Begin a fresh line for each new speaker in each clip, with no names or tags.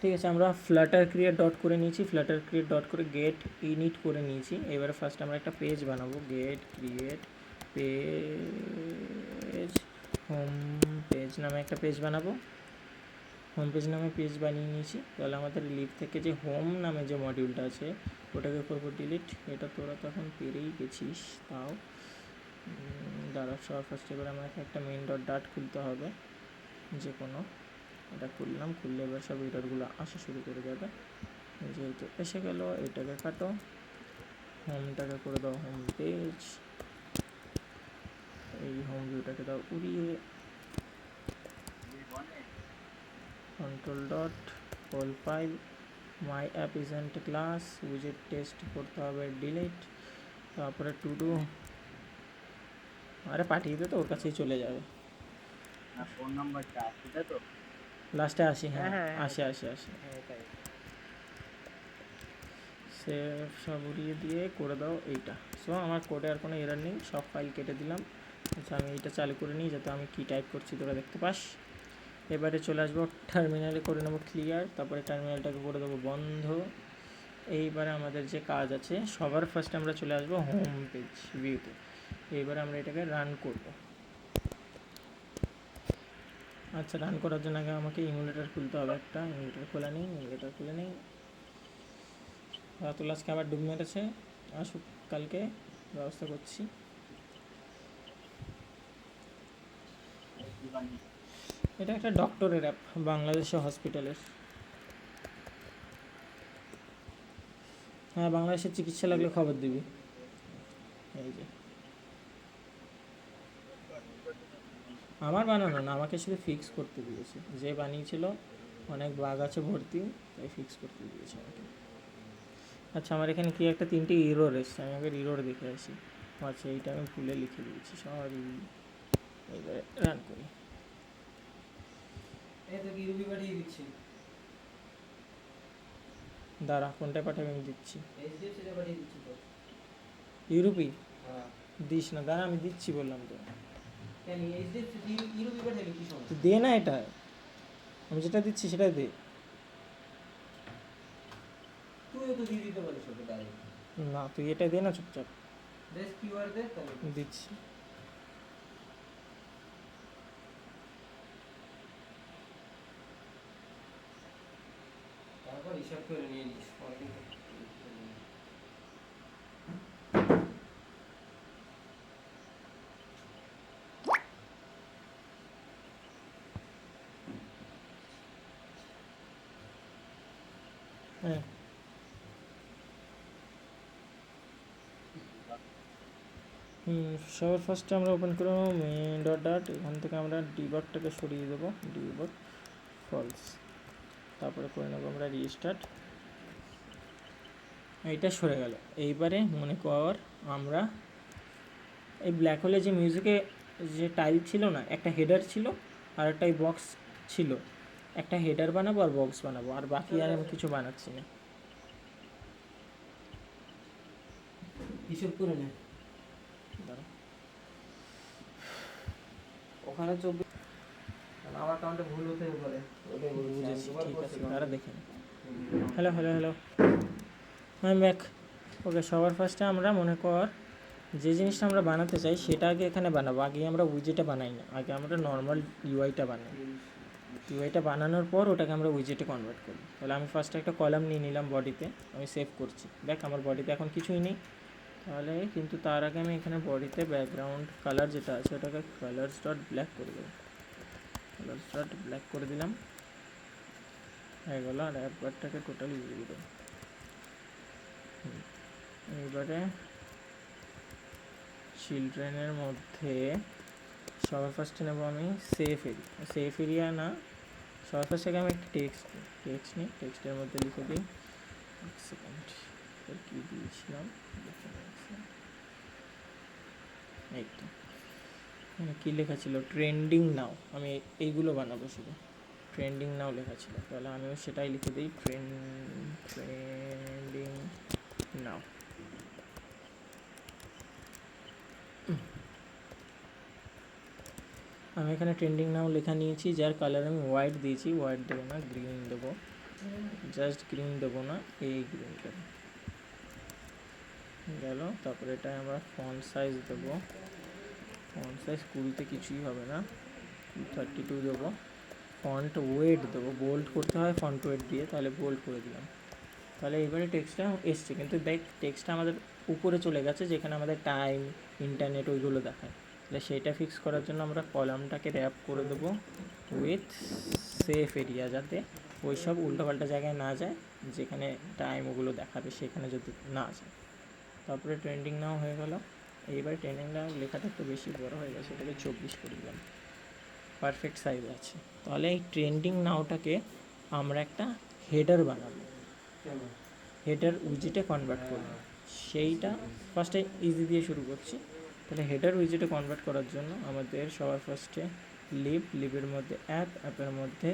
ঠিক আছে, আমরা ফ্লাটার ক্রিয়েট ডট করে নিয়েছি, ফ্লাটার ক্রিয়েট ডট করে গেট ইনিট করে নিয়েছি। এবারে ফার্স্ট আমরা একটা পেজ বানাবো, get create page home page নামে একটা পেজ বানাবো। হোম পেজ নামে পেজ বানিয়ে নিয়েছি। তাহলে আমাদের লিভ থেকে যে হোম নামে যে মডিউলটা আছে ওটাকে করবো ডিলিট। এটা তোরা তখন পেরেই গেছিস, তাও দাঁড়া সবার ফার্স্ট এবার আমাকে একটা মেন ডট ডাট খুলতে হবে যে কোনো। এটা খুললাম, খুললে এবার সব এররগুলো আসা শুরু করে যাবে। যেহেতু এসে গেল, এটাকে কাটো, হোমটাকে করে দাও হোম পেজ, এই হোম ভিউটাকে দাও উড়িয়ে, control dot whole file my app agent class উইজেট টেস্ট করতে হবে ডিলিট, তারপরে টু ডু, আরে পাঠিয়ে দে তো, ওর কাছেই চলে যাবে।
ফোন নাম্বারটা আছে তো
লাস্টে আসি, হ্যাঁ আসে সেভ সব উড়িয়ে দিয়ে করে দাও এইটা। সো আমার কোডে আর কোনো এরর নেই, সব ফাইল কেটে দিলাম। আচ্ছা আমি এটা চালু করে নিই যাতে আমি কী টাইপ করছি তোরা দেখতে পাস। এবারে চলে আসবো টার্মিনালে, করে নেবো ক্লিয়ার, তারপরে টার্মিনালটাকে করে দেবো বন্ধ। এইবারে আমাদের যে কাজ আছে, সবার ফার্স্টে আমরা চলে আসবো হোম পেজ ভিউতে। এইবারে আমরা এটাকে রান করব। আচ্ছা, রান করার জন্য আগে আমাকে ইমুলেটার খুলতে হবে একটা, ইমুলেটার খোলা নেই, ইমুলেটার খুলে নেই। রাতুল আজকে আবার ডুব মেরেছে, আসুক কালকে ব্যবস্থা করছি। এটা একটা ডক্টরের অ্যাপ, বাংলাদেশে হসপিটালের। হ্যাঁ, বাংলাদেশের চিকিৎসা লাগলে খবর দিবি। এই যে আমার বানানো না, আমাকে শুধু ফিক্স করতে দিয়েছে, যে বানিয়েছিল অনেক বাগ আছে ভর্তি, তাই ফিক্স করতে দিয়েছে আমাকে। আচ্ছা, আমার এখানে কি একটা 3টে ইরোর এসছে, আমি আগে ইরোর দেখে আসি। আচ্ছা, এইটা আমি ভুলে লিখে দিয়েছি, সরি। এইবারে রান করি।
পাঠিয়ে দিচ্ছি,
দাঁড়া, কোনটায় পাঠাবে আমি দিচ্ছি।
পাঠিয়ে দিচ্ছি তো।
ইউরোপি
হ্যাঁ,
দিস না, দাঁড়া আমি দিচ্ছি বললাম তো।
কেন ইউরোপি পাঠালে কি সমস্যা?
তুই দে না, এটা আমি যেটা দিচ্ছি সেটাই দে।
তুইও তো দিয়ে দিতে পারিস ওকে ডাইরেক্ট।
না, তুই এটা দে না চুপচাপ।
বেশ কিউআর দে তাহলে।
দিচ্ছি।
তারপর হিসাব করে নিয়ে নিস পরে।
হ্যাঁ, সবার ফার্স্টে আমরা ওপেন করবো মেন ডট ডট, এখান থেকে আমরা ডিবাগটাকে সরিয়ে দেবো, ডিবাগ ফলস, তারপরে করে নেবো আমরা রিস্টার্ট। এইটা সরে গেল। এইবারে মনে কর আমরা এই ব্ল্যাক হোলে যে মিউজিকে যে টাইল ছিল না, একটা হেডার ছিল আর একটা বক্স ছিল, একটা হেডার বানাবো আর বক্স বানাবো, আর বাকি আর আমি কিছু বানাচ্ছি না।
হিসাব করে নে।
দাঁড়া,
ওখানে 24, আমার অ্যাকাউন্টে ভুল হতে পারে, ওটাই বলছি।
বুঝেছি, ঠিক আছে, তারা দেখে নে। হ্যালো হ্যালো হ্যালো, আমি ব্যাক। ওকে, সবার ফার্স্টে আমরা মনে কর যে জিনিসটা আমরা বানাতে চাই সেটা আগে এখানে বানাবো। আগে আমরা উইজেটে বানাই না, আগে আমরা নর্মাল ইউআইটা বানাই। ইউআইটা বানানোর পর ওটাকে আমরা উইজেটে কনভার্ট করি। তাহলে আমি ফার্স্টে একটা কলাম নিয়ে নিলাম বডিতে, আমি সেভ করছি। দেখ আমার বডিতে এখন কিছুই নেই। তাহলে কিন্তু তার আগে আমি এখানে বডিতে ব্যাকগ্রাউন্ড কালার যেটা আছে ওটাকে কালার্স ডট ব্ল্যাক করে দেবো। কালার্স ডট ব্ল্যাক করে দিলাম, হয়ে গেলো। আর অ্যাপবারটাকে টোটালি উড়িয়ে দেবো। এইবারে চিলড্রেনের মধ্যে সবার ফার্স্টে নেবো আমি সেফ এরিয়া না, সবার ফার্স্টে আমি একটা টেক্সট নিই, টেক্সটের মধ্যে লিখে দিই, এক সেকেন্ড কী দিয়েছিলাম, এই তো কী লেখা ছিল, ট্রেন্ডিং নাও। আমি এইগুলো বানাবো, শুধু ট্রেন্ডিং নাও লেখা ছিল, তাহলে আমিও সেটাই লিখে দিই, ট্রেন্ডিং নাও। আমি এখানে ট্রেন্ডিং নাও লেখা নিয়েছি, যার কালার আমি হোয়াইট দিয়েছি, হোয়াইট দেবো না, গ্রিন দেবো। জাস্ট গ্রিন দেবো না, এই গ্রিন দেবো, গেল। তারপরে এটা আমরা ফন্ট সাইজ দেবো, ফন্ট সাইজ 20-তে কিছুই হবে না, 32 দেবো। ফন্ট ওয়েট দেবো, বোল্ড করতে হয় ফন্ট ওয়েট দিয়ে, তাহলে বোল্ড করে দিলাম। তাহলে এবারে টেক্সটটা এসছে, কিন্তু দেখ টেক্সটটা আমাদের উপরে চলে গেছে যেখানে আমাদের টাইম, ইন্টারনেট ওইগুলো দেখায়। তাহলে সেটা ফিক্স করার জন্য আমরা কলামটাকে র্যাপ করে দেবো উইথ সেফ এরিয়া, যাতে ওই সব উল্টোপাল্টা জায়গায় না যায়, যেখানে টাইম ওগুলো দেখাবে সেখানে যদি না যায়। তারপরে ট্রেন্ডিং নাও হয়ে গেল। এইবার ট্রেন্ডিং নাও লেখাটা একটু বেশি বড় হয়ে গেছে, এটাকে 24 করে দিলাম, পারফেক্ট সাইজ আছে। তাহলে এই ট্রেন্ডিং নাওটাকে আমরা একটা হেডার বানাবো, হেডার উইজেটে কনভার্ট করব। সেইটা ফার্স্টে ইজি দিয়ে শুরু করছি। তাহলে হেডার উইজেটে কনভার্ট করার জন্য আমাদের সবার ফার্স্টে লিভের মধ্যে অ্যাপের মধ্যে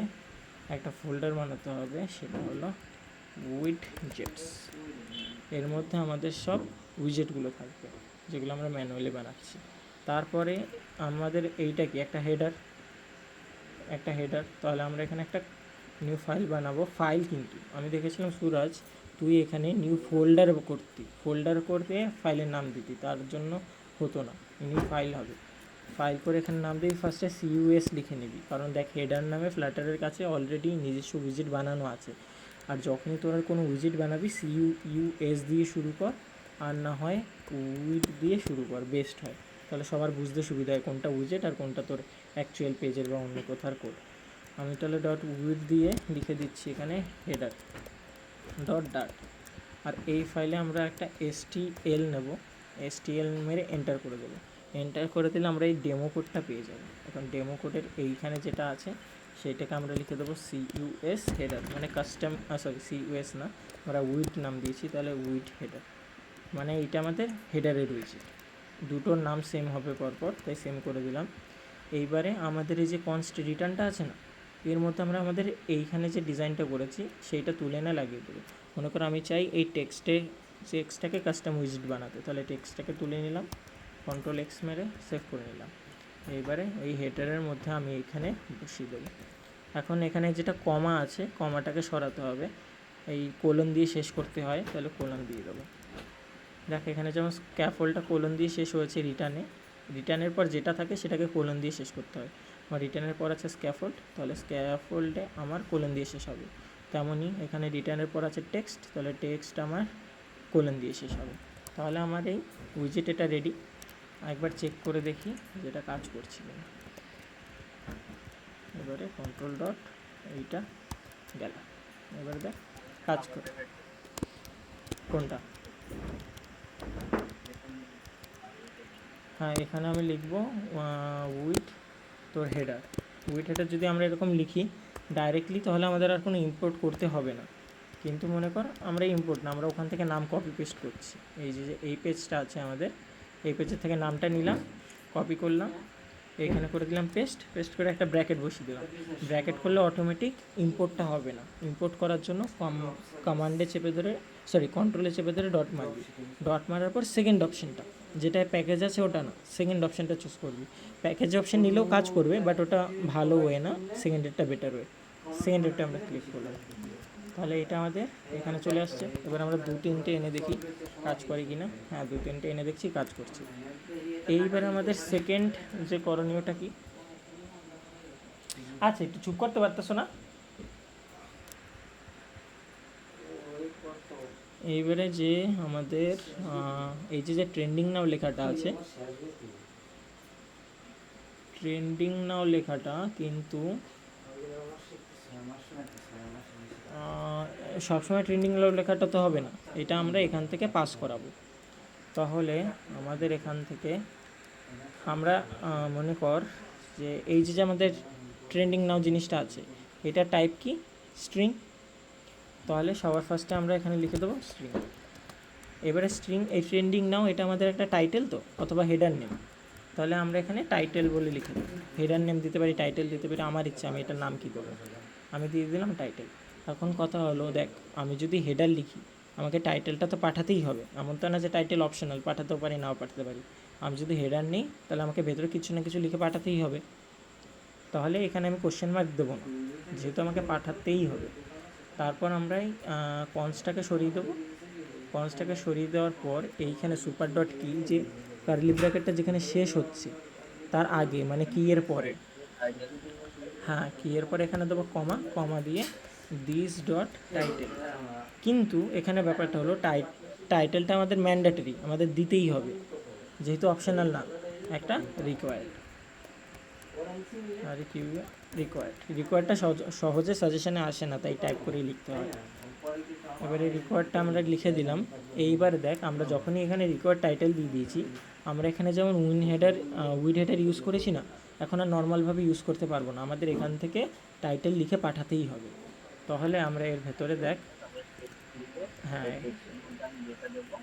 একটা ফোল্ডার বানাতে হবে, সেটা হলো উইডজেটস। এর মধ্যে আমাদের সব উইজেটগুলো থাকবে যেগুলো আমরা ম্যানুয়ালি বানাচ্ছি। তারপরে আমাদের এইটা কি একটা হেডার, তাহলে আমরা এখানে একটা নিউ ফাইল বানাবো। ফাইল কিন্তু আমি দেখেছিলাম সুরাজ, তুই এখানে নিউ ফোল্ডার করতে ফাইলের নাম দিতি, তার জন্য হতো না, নিউ ফাইল হবে। ফাইল করে এখানে নাম দিবি, ফার্স্টে CUS লিখে নিবি, কারণ দেখ হেডার নামে ফ্ল্যাটারের কাছে অলরেডি নিজস্ব উইজেট বানানো আছে। আর যখনই তোরা কোনো উইজেট বানাবি CUS দিয়ে শুরু কর, আর না হয় উইড দিয়ে শুরু কর, বেস্ট হয়। তাহলে সবার বুঝতে সুবিধা হয় কোনটা উইজেট আর কোনটা তোর অ্যাকচুয়াল পেজের বা অন্য কোথার কোড। আমি তাহলে ডট উইড দিয়ে লিখে দিচ্ছি এখানে হেডার ডাট। আর এই ফাইলে আমরা একটা STL নেব, STL মেরে এন্টার করে দেবো। এন্টার করে দিলে আমরা এই ডেমো কোডটা পেয়ে যাব। এখন ডেমো কোডের এইখানে যেটা আছে সেইটাকে আমরা লিখে দেবো CUS হেডার, মানে কাস্টম CUS না, আমরা উইড নাম দিয়েছি, তাহলে উইড হেডার, মানে এইটা আমাদের হেডারের উইজেট। দুটোর নাম সেম হবে পরপর, তাই সেম করে দিলাম। এইবারে আমাদের এই যে কনস্ট রিটার্নটা আছে না, এর মধ্যে আমরা আমাদের এইখানে যে ডিজাইনটা করেছি সেইটা তুলে না লাগিয়ে দেবো। মনে করো আমি চাই এই টেক্সটটাকে কাস্টম উইজেট বানাতে, তাহলে টেক্সটটাকে তুলে নিলাম, Ctrl+X মেরে সেভ করে নিলাম। এইবারে এই হেডারের মধ্যে আমি এখানে বসিয়ে দেবো। এখন এখানে যেটা কমা আছে, কমাটাকে সরাতে হবে, এই কোলন দিয়ে শেষ করতে হয়, তাহলে কোলন দিয়ে দেবো। দেখ এখানে যেমন স্ক্যাফোল্ডটা কোলন দিয়ে শেষ হয়েছে রিটার্নের পর যেটা থাকে সেটাকে কোলন দিয়ে শেষ করতে হয়। আমার রিটার্নের পর আছে স্ক্যাফোল্ড, তাহলে স্ক্যাফোল্ডে আমার কোলন দিয়ে শেষ হবে। তেমনই এখানে রিটার্নের পর আছে টেক্সট, তাহলে টেক্সট আমার কোলন দিয়ে শেষ হবে। তাহলে আমার এই উইজেট এটা রেডি। একবার চেক করে দেখি যেটা কাজ করছে কিনা। এবারে কন্ট্রোল ডট এইটা গেল, এবারে দেখ কাজ করে। কোনটা? হ্যাঁ, এখানে আমি লিখব উইথ তোর হেডার। উইথ হেডার যদি আমরা এরকম লিখি ডাইরেক্টলি, তাহলে আমাদের আর কোনো ইম্পোর্ট করতে হবে না। কিন্তু মনে কর আমরা ইম্পোর্ট না, আমরা ওখান থেকে নাম কপি পেস্ট করছি। এই যে এই পেজটা আছে আমাদের, এই পেজের থেকে নামটা নিলাম, কপি করলাম, এখানে করে দিলাম পেস্ট করে একটা ব্র্যাকেট বসিয়ে দিলাম। ব্র্যাকেট করলে অটোমেটিক ইম্পোর্টটা হবে না। ইম্পোর্ট করার জন্য কন্ট্রোলে চেপে ধরে ডট মারবি। ডট মারার পর সেকেন্ড অপশানটা, যেটা প্যাকেজ আছে ওটা না, সেকেন্ড অপশানটা চুজ করবি। প্যাকেজ অপশান নিলেও কাজ করবে, বাট ওটা ভালো ওয়ে না, সেকেন্ডেরটা বেটার ওয়ে। সেকেন্ডেরটা আমরা ক্লিক করলাম, তাহলে এটা আমাদের এখানে চলে আসছে। এবার আমরা 2-3টে এনে দেখি কাজ করে কি না। হ্যাঁ, 2-3টে এনে দেখছি কাজ করছে। এইবারে আমাদের সেকেন্ড যে করণীয়টা কি, আচ্ছা একটু চুপ করতে পারতেছো না? এইবারে যে আমাদের এই যে ট্রেন্ডিং নাও লেখাটা আছে, ট্রেন্ডিং নাও লেখাটা কিন্তু সবসময় ট্রেন্ডিং নাও লেখাটা তো হবে না, এটা আমরা এখান থেকে পাস করাবো। তাহলে আমাদের এখান থেকে আমরা মনে কর যে এই যে আমাদের ট্রেন্ডিং নাও জিনিসটা আছে, এটা টাইপ কি স্ট্রিং। তাহলে সবার ফার্স্টে আমরা এখানে লিখে দেবো স্ট্রিং। এবারে স্ট্রিং এই ট্রেন্ডিং নাও এটা আমাদের একটা টাইটেল তো, অথবা হেডার নেম, তাহলে আমরা এখানে টাইটেল বলে লিখে দেবো। হেডার নেম দিতে পারি, টাইটেল দিতে পারি, আমার ইচ্ছা আমি এটার নাম কী দেবো, আমি দিয়ে দিলাম টাইটেল। এখন কথা হলো, দেখ আমি যদি হেডার লিখি আমাকে টাইটেলটা তো পাঠাতেই হবে, এমন তো না যে টাইটেল অপশনাল, পাঠাতেও পারি নাও পাঠাতে পারি। আমি যদি হেডার নিই তাহলে আমাকে ভেতরে কিছু না কিছু লিখে পাঠাতেই হবে। তাহলে এখানে আমি কোশ্চেন মার্ক দেবো না, যেহেতু আমাকে পাঠাতেই হবে। তারপর আমরা এই কনসটাকে সরিয়ে দেবো। কনসটাকে সরিয়ে দেওয়ার পর এইখানে সুপার ডট কি, যে কার্লি ব্র্যাকেটটা যেখানে শেষ হচ্ছে তার আগে, মানে কি এর পরে,
টাইটেল
হ্যাঁ কি এর পরে এখানে দেবো কমা, কমা দিয়ে দিস ডট টাইটেল। কিন্তু এখানে ব্যাপারটা হলো টাইটেলটা আমাদের ম্যান্ডেটরি, আমাদের দিতেই হবে, যেহেতু অপশনাল না, একটা রিকোয়ার্ড। আর কি রিকোয়ার্ডটা সহজে সাজেশনে আসে না, তাই টাইপ করেই লিখতে হয়। এবারে রিকোয়ার্ডটা আমরা লিখে দিলাম। এইবার দেখ, আমরা যখনই এখানে রিকোয়ার্ড টাইটেল দিয়ে দিয়েছি, আমরা এখানে যেমন উইড হেডার ইউজ করেছি না, এখন আর নর্মালভাবে ইউজ করতে পারবো না, আমাদের এখান থেকে টাইটেল লিখে পাঠাতেই হবে। তাহলে আমরা এর ভেতরে দেখ, হ্যাঁ
আমি যেটা দেবো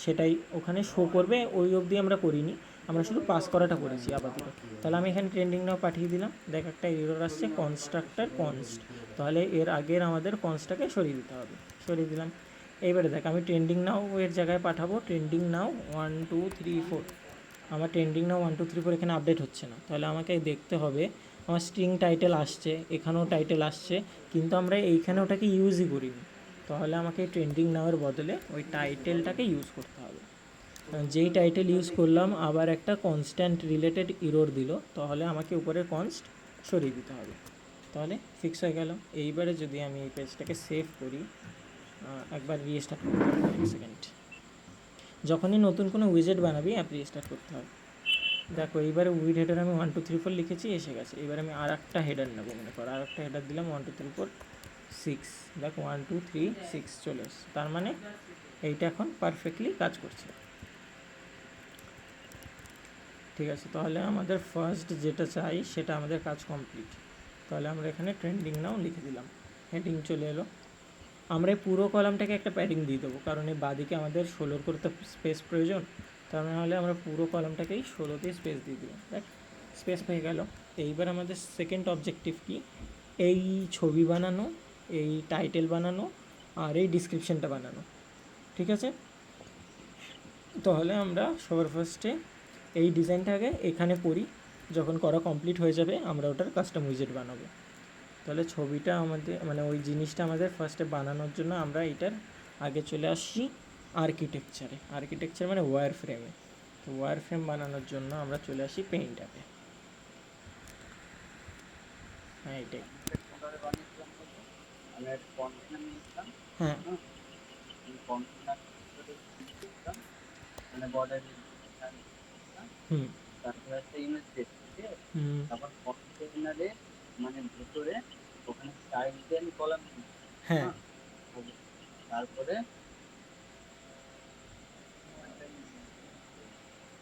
সেটাই ওখানে শো করবে, ওই অবধি আমরা করিনি, আমরা শুধু পাস করাটা করেছি আপাতত। তাহলে আমি এখানে ট্রেন্ডিং নাও পাঠিয়ে দিলাম। দেখ একটা এরর আসছে, কনস্ট্রাক্টর কনস্ট, তাহলে এর আগের আমাদের কনস্টটাকে সরিয়ে দিতে হবে, সরিয়ে দিলাম। এইবারে দেখ, আমি ট্রেন্ডিং নাও এর জায়গায় পাঠাবো ট্রেন্ডিং নাও 1 2 3 4। আমার ট্রেন্ডিং নাও 1 2 3 4 এখানে আপডেট হচ্ছে না, তাহলে আমাকে দেখতে হবে, আমার স্ট্রিং টাইটেল আসছে, এখানেও টাইটেল আসছে, কিন্তু আমরা এইখানে ওটাকে ইউজই করিনি। তাহলে আমাকে ট্রেন্ডিং নাওয়ের বদলে ওই টাইটেলটাকে ইউজ করতে হবে। যেই টাইটেল ইউজ করলাম আবার একটা কনস্ট্যান্ট রিলেটেড ইরোর দিল, তাহলে আমাকে উপরে কনস্ট সরিয়ে দিতে হবে। তাহলে ফিক্স হয়ে গেল। এইবারে যদি আমি এই পেজটাকে সেভ করি, একবার রিস্টার্ট করতে হবে, এক সেকেন্ড। যখনই নতুন কোনো উইজেট বানাবি অ্যাপ রিস্টার্ট করতে হবে। দেখো এইবারে উইড হেডার আমি 1 2 3 4 লিখেছি, এসে গেছে। এবার আমি আর একটা হেডার নেবো, মনে করো আর একটা হেডার দিলাম 1 2 3 4 6। দেখো 1 2 3 6 চলে এসছে, তার মানে এইটা এখন পারফেক্টলি কাজ করছে। ঠিক আছে, তাহলে আমাদের ফার্স্ট যেটা চাই সেটা আমাদের কাজ কমপ্লিট। তাহলে আমরা এখানে ট্রেন্ডিং নাও লিখে দিলাম, হেডিং চলে এলো। আমরা এই পুরো কলামটাকে একটা প্যাডিং দিয়ে দেবো, কারণ এই বাদিকে আমাদের 16 করে তো স্পেস প্রয়োজন, তার নাহলে আমরা পুরো কলামটাকেই 16তে স্পেস দিয়ে দিলাম। দেখ স্পেস হয়ে গেল। এইবার আমাদের সেকেন্ড অবজেক্টিভ কি, এই ছবি বানানো, এই টাইটেল বানানো, আর এই ডিসক্রিপশানটা বানানো। ঠিক আছে, তাহলে আমরা সবার ফার্স্টে এই ডিজাইনটাকে এখানে করি, যখন করা কমপ্লিট হয়ে যাবে আমরা ওটার কাস্টম উইজেট বানাবো। তাহলে ছবিটা আমাদের, মানে ওই জিনিসটা আমাদের ফার্স্টে বানানোর জন্য আমরা এটার আগে চলে আসছি আর্কিটেকচার মানে ওয়্যার ফ্রেমে। তো ওয়্যার ফ্রেম বানানোর জন্য আমরা চলে আসি পেইন্ট অ্যাপে। হ্যাঁ এটাই,
ফোল্ডারে বানিয়েছিলাম বলতে আমি একটা কন্টেনার নিয়েছিলাম।
হ্যাঁ
কন্টেনার দিলাম, মানে বর্ডার
হুম
তারপরে একটা ইমেজ সেট, ঠিক আছে?
হুম
তারপর কন্টেনারে মানে ভেতরে ওখানে স্টাইল দেন কলাম,
হ্যাঁ
তারপরে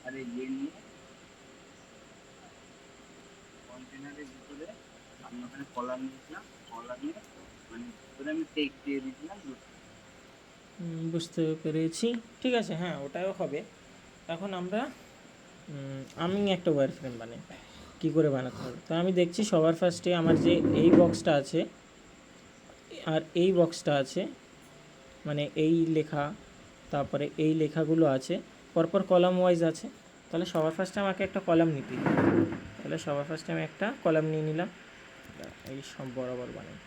আরে ইয়ে নিয়ে কন্টেনারের ভিতরে আমি ওখানে কলাম নিয়েছিলাম, কলামে মানে ভিতরে আমি টেক্সট দিয়ে দিয়েছিলাম।
বুঝতে পেরেছি, ঠিক আছে, হ্যাঁ ওটাও হবে। এখন আমরা আমি একটা ওয়্যার ফ্রেম বানাই, কী করে বানাতে হবে। তো আমি দেখছি সবার ফার্স্টে আমার যে এই বক্সটা আছে আর এই বক্সটা আছে, মানে এই লেখা, তারপরে এই লেখাগুলো আছে, পরপর কলাম ওয়াইজ আছে। তাহলে সবার ফার্স্টে আমাকে একটা কলাম নিতে হবে। তাহলে সবার ফার্স্টে আমি একটা কলাম নিয়ে নিলাম, এই সব বরাবর বানাই।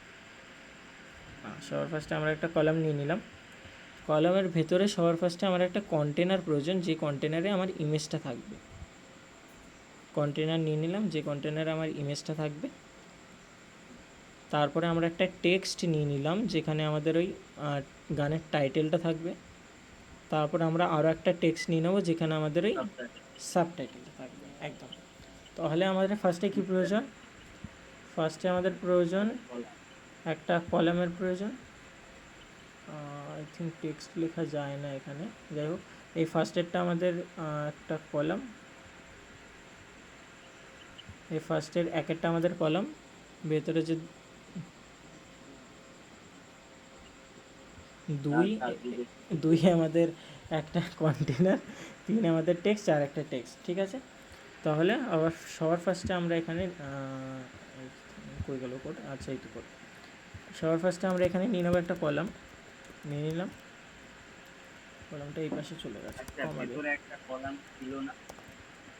সবার ফার্স্টে আমরা একটা কলাম নিয়ে নিলাম। কলামের ভেতরে সবার ফার্স্টে আমার একটা কন্টেনার প্রয়োজন, যে কন্টেনারে আমার ইমেজটা থাকবে। কন্টেনার নিয়ে নিলাম, যে কন্টেনারে আমার ইমেজটা থাকবে। তারপরে আমরা একটা টেক্সট নিয়ে নিলাম, যেখানে আমাদের ওই গানের টাইটেলটা থাকবে। তারপরে আমরা আরও একটা টেক্সট নিয়ে নেবো, যেখানে আমাদের ওই সাবটাইটেলটা থাকবে একদম। তাহলে আমাদের ফার্স্টে কী প্রয়োজন, ফার্স্টে আমাদের প্রয়োজন একটা কলামের প্রয়োজন। আই থিঙ্ক টেক্সট লেখা যায় না এখানে, যাই হোক এই ফার্স্টেরটা আমাদের একটা কলাম, এই ফার্স্টের একটা আমাদের কলাম, ভেতরে যে দুই আমাদের একটা কন্টেনার, 3 আমাদের টেক্সট আর একটা টেক্সট। ঠিক আছে, তাহলে আবার সবার ফার্স্টে আমরা এখানে কই গেল কোড, আচ্ছা এই তো কোড। সবার ফার্স্টে আমরা এখানে নিয়ে নেবো একটা কলাম, নিয়ে নিলাম, কলামটা এই পাশে চলে গেছে।
একটা কলাম ছিল না?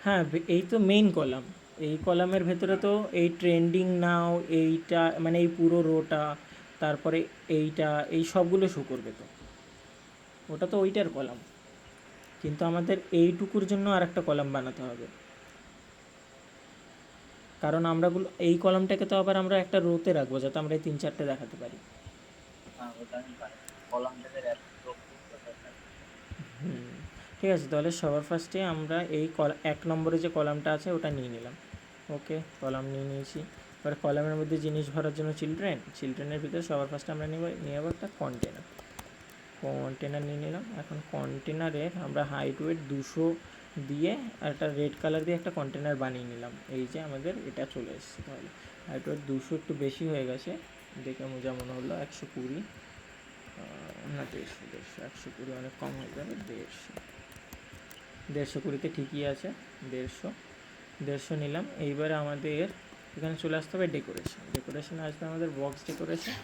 হ্যাঁ এই তো মেইন কলাম, এই কলামের ভেতরে তো এই ট্রেন্ডিং নাও, এইটা মানে এই পুরো রোটা, তারপরে এইটা, এই সবগুলো শো করবে। তো ওটা তো ওইটার কলাম, কিন্তু আমাদের এইটুকুর জন্য আর একটা কলাম বানাতে হবে, কারণ আমরাগুলো এই কলামটাকে তো আবার আমরা একটা রোতে রাখবো যাতে আমরা এই 3-4টে দেখাতে পারি।
হ্যাঁ, ওটা আমি পারি। কলামটাকে র্যাপ করতে
হুম, ঠিক আছে, তাহলে সবার ফার্স্টে আমরা এই 1 নম্বরে যে কলামটা আছে ওটা নিয়ে নিলাম। ওকে, কলাম নিয়ে নিয়েছি। এবার কলামের মধ্যে জিনিস ভরার জন্য চিলড্রেনের ভিতরে সবার ফার্স্টে আমরা নিয়ে যাবো একটা কন্টেনার নিয়ে নিলাম। এখন কন্টেনারে আমরা হাইট ওয়েট 200 দিয়ে আর একটা রেড কালার দিয়ে একটা কন্টেনার বানিয়ে নিলাম। এই যে আমাদের এটা চলে এসেছে। তাহলে হাইট ওয়েট 200 একটু বেশি হয়ে গেছে, দেখে যা মনে হলো 120, না 150, 120 অনেক কম হয়ে যাবে, 150 ঠিকই আছে। 150 নিলাম। এইবারে আমাদের এখানে চলে আসতে হবে ডেকোরেশন আসবে আমাদের বক্স ডেকোরেশন।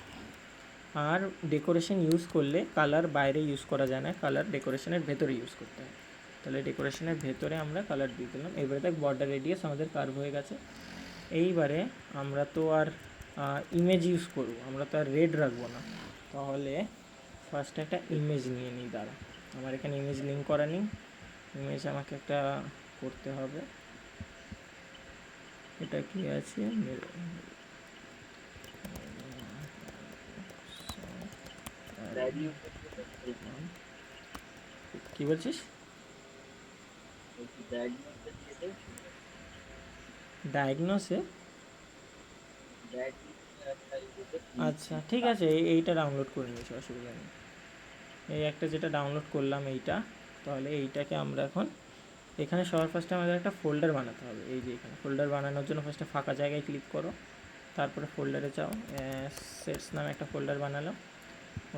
আর ডেকোরেশন ইউজ করলে কালার বাইরে ইউজ করা যায় না, কালার ডেকোরেশনের ভেতরে ইউজ করতে হয়। তাহলে ডেকোরেশনের ভেতরে আমরা কালার দিয়ে দিলাম। এবারে দেখ বর্ডার রেডিয়াস আমাদের কার্ভ হয়ে গেছে। এইবারে আমরা তো আর ইমেজ ইউজ করব, আমরা তো আর রেড রাখবো না। তাহলে ফার্স্টে একটা ইমেজ নিয়ে নিই। দাঁড়া, আমার এখানে ইমেজ লিঙ্ক করা নেই। ইমেজ আমাকে একটা করতে হবে। এটা কি আছে, কি বলছিস? ডায়াগনোসে? আচ্ছা ঠিক আছে, এইটা ডাউনলোড করে নিয়েছি, অসুবিধা নেই। এই একটা যেটা ডাউনলোড করলাম এইটা, তাহলে এইটাকে আমরা এখন এখানে সবার ফার্স্টে আমাদের একটা ফোল্ডার বানাতে হবে। এই যে এখানে ফোল্ডার বানানোর জন্য ফার্স্টে ফাঁকা জায়গায় ক্লিক করো, তারপরে ফোল্ডারে যাও, সেটস নামে একটা ফোল্ডার বানালাম।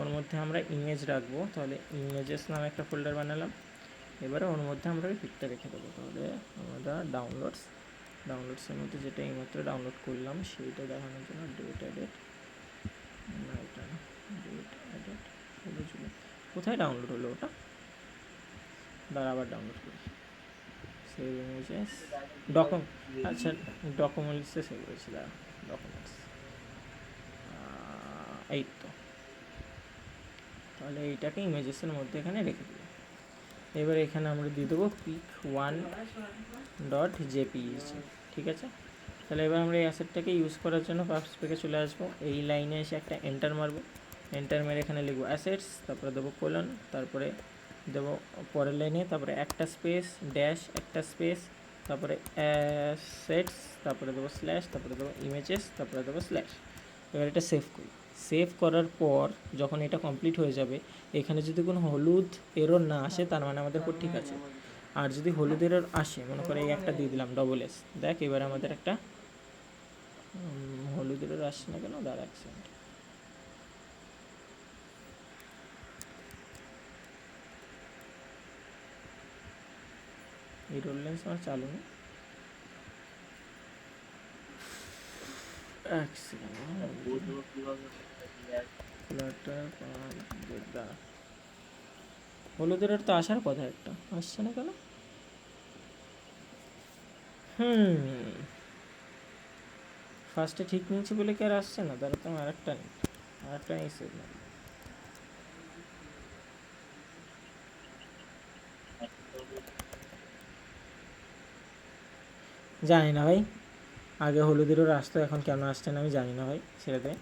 ওর মধ্যে আমরা ইমেজ রাখবো, তাহলে ইমেজেস নামে একটা ফোল্ডার বানালাম। এবারে ওর মধ্যে আমরা ওই পিকটা রেখে দেবো। তাহলে আমরা ডাউনলোডসের মধ্যে যেটা এইমাত্র ডাউনলোড করলাম সেইটা দেখানোর জন্য ডেট অ্যাডেড, না এটা না, ডেট অ্যাডেড 16 জুলাই। কোথায় ডাউনলোড হলো ওটা? দাঁড়া, আবার ডাউনলোড করি। সেভ ইমেজেস, আচ্ছা ডকুমেন্টসে সেভ হয়েছে। দাঁড়া, ডকুমেন্টস, এই তো। তাহলে এইটাকে ইমেজেসের মধ্যে এখানে রেখে দিই। এবার এখানে আমরা দিয়ে দেবো pic1.jpeg, ঠিক আছে। তাহলে এবার আমরা এই অ্যাসেটটাকে ইউজ করার জন্য পাবস পেকে চলে আসবো। এই লাইনে এসে একটা এন্টার মারবো। এন্টার মেরে এখানে লিখবো অ্যাসেটস, তারপরে দেবো কোলন, তারপরে দেবো পরের লাইনে, তারপরে একটা স্পেস ড্যাশ, একটা স্পেস, তারপরে অ্যাসেটস, তারপরে দেবো স্ল্যাশ, তারপরে দেবো ইমেজেস, তারপরে দেবো স্ল্যাশ। এবার এটা সেভ করি। সেভ করার পর যখন এটা কমপ্লিট হয়ে যাবে, এখানে যদি কোনো হলুদ এরর না আসে তার মানে আমাদের কোড ঠিক আছে। আর যদি হলুদ এরর আসে, মনে করে এই একটা দিয়ে দিলাম ডবল এস, দেখ এবার আমাদের একটা হলুদ এরর আসছে না কেন, দাঁড়া এক সেকেন্ড। এই রোল লেন্স আমার চালু নেই, এক সেকেন্ড। হলুদ এরর তো আসার কথা, একটা আসছে না কেন? ফার্স্টে ঠিক নিয়েছি বলে কি আর আসছে না? তাহলে তো আরেকটা নেই সেভ না। জানি না ভাই, আগে হলুদেরও আসতো, এখন কেন আসছে না আমি জানি না ভাই, ছেড়ে দে।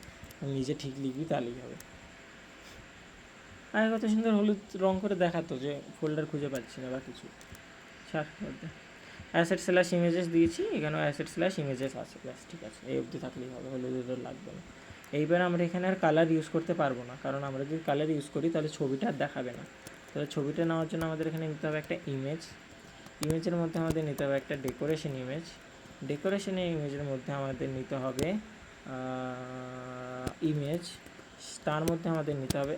আমি নিজে ঠিক লিখবি তাহলেই হবে। আগে কত সুন্দর হলুদ রং করে দেখাতো যে ফোল্ডার খুঁজে পাচ্ছি না বা কিছু। অ্যাসেট স্ল্যাশ ইমেজেস দিয়েছি, এখানেও অ্যাসেট স্ল্যাশ ইমেজেস আছে, ব্যাস ঠিক আছে, এই অবধি থাকলেই হবে, হলুদের লাগবে না। এইবার আমরা এখানে আর কালার ইউজ করতে পারবো না, কারণ আমরা যদি কালার ইউজ করি তাহলে ছবিটা আর দেখাবে না। তাহলে ছবিটা নেওয়ার জন্য আমাদের এখানে নিতে হবে একটা ইমেজের মধ্যে আমাদের নিতে হবে একটা ডেকোরেশন ইমেজের মধ্যে আমাদের নিতে হবে তার মধ্যে আমাদের নিতে হবে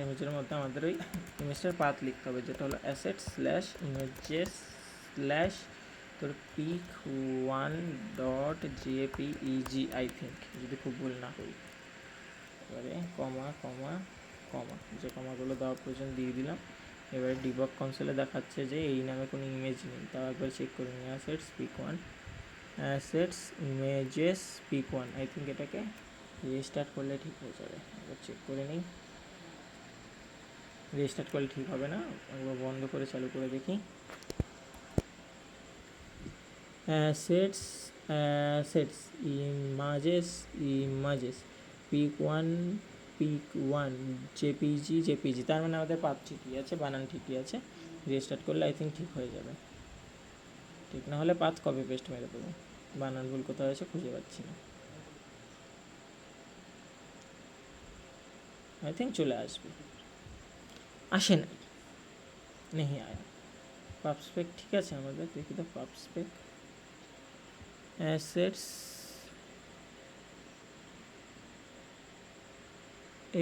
ইমেজের মধ্যে আমাদের ওই ইমেজটার পাথ লিখতে হবে, যেটা হলো অ্যাসেট স্ল্যাশ ইমেজেস স্ল্যাশ তোর pic1.jpeg, আই থিঙ্ক, যদি খুব ভুল না করি। এবারে কমা, যে কমাগুলো দেওয়ার প্রয়োজন দিয়ে দিলাম। এবারে ডিবাগ কনসোলে দেখাচ্ছে যে এই নামে কোনো ইমেজ নেই, তাও একবার চেক করে নিই। Assets pic1 assets images pic one. I think এটাকে রিস্টার্ট করলে ঠিক হয়ে যাবে, একবার চেক করে নিই। রিস্টার্ট করলে ঠিক হবে না, একবার বন্ধ করে চালু করে দেখি। Assets assets images pic one JPG. তার মানে আমাদের পাথ ঠিকই আছে, বানান ঠিকই আছে। রিস্টার্ট করলে আই থিঙ্ক ঠিক হয়ে যাবে। ঠিক না হলে পাথ কপি পেস্ট মেরে দেবো, বানান ভুল কোথাও আছে খুঁজে পাচ্ছি না। আই থিঙ্ক চলে আসবে, আসে নাই, নেই আয়া। পাবস্পেক ঠিক আছে আমাদের, দেখি তো পাবস্পেক অ্যাসেটস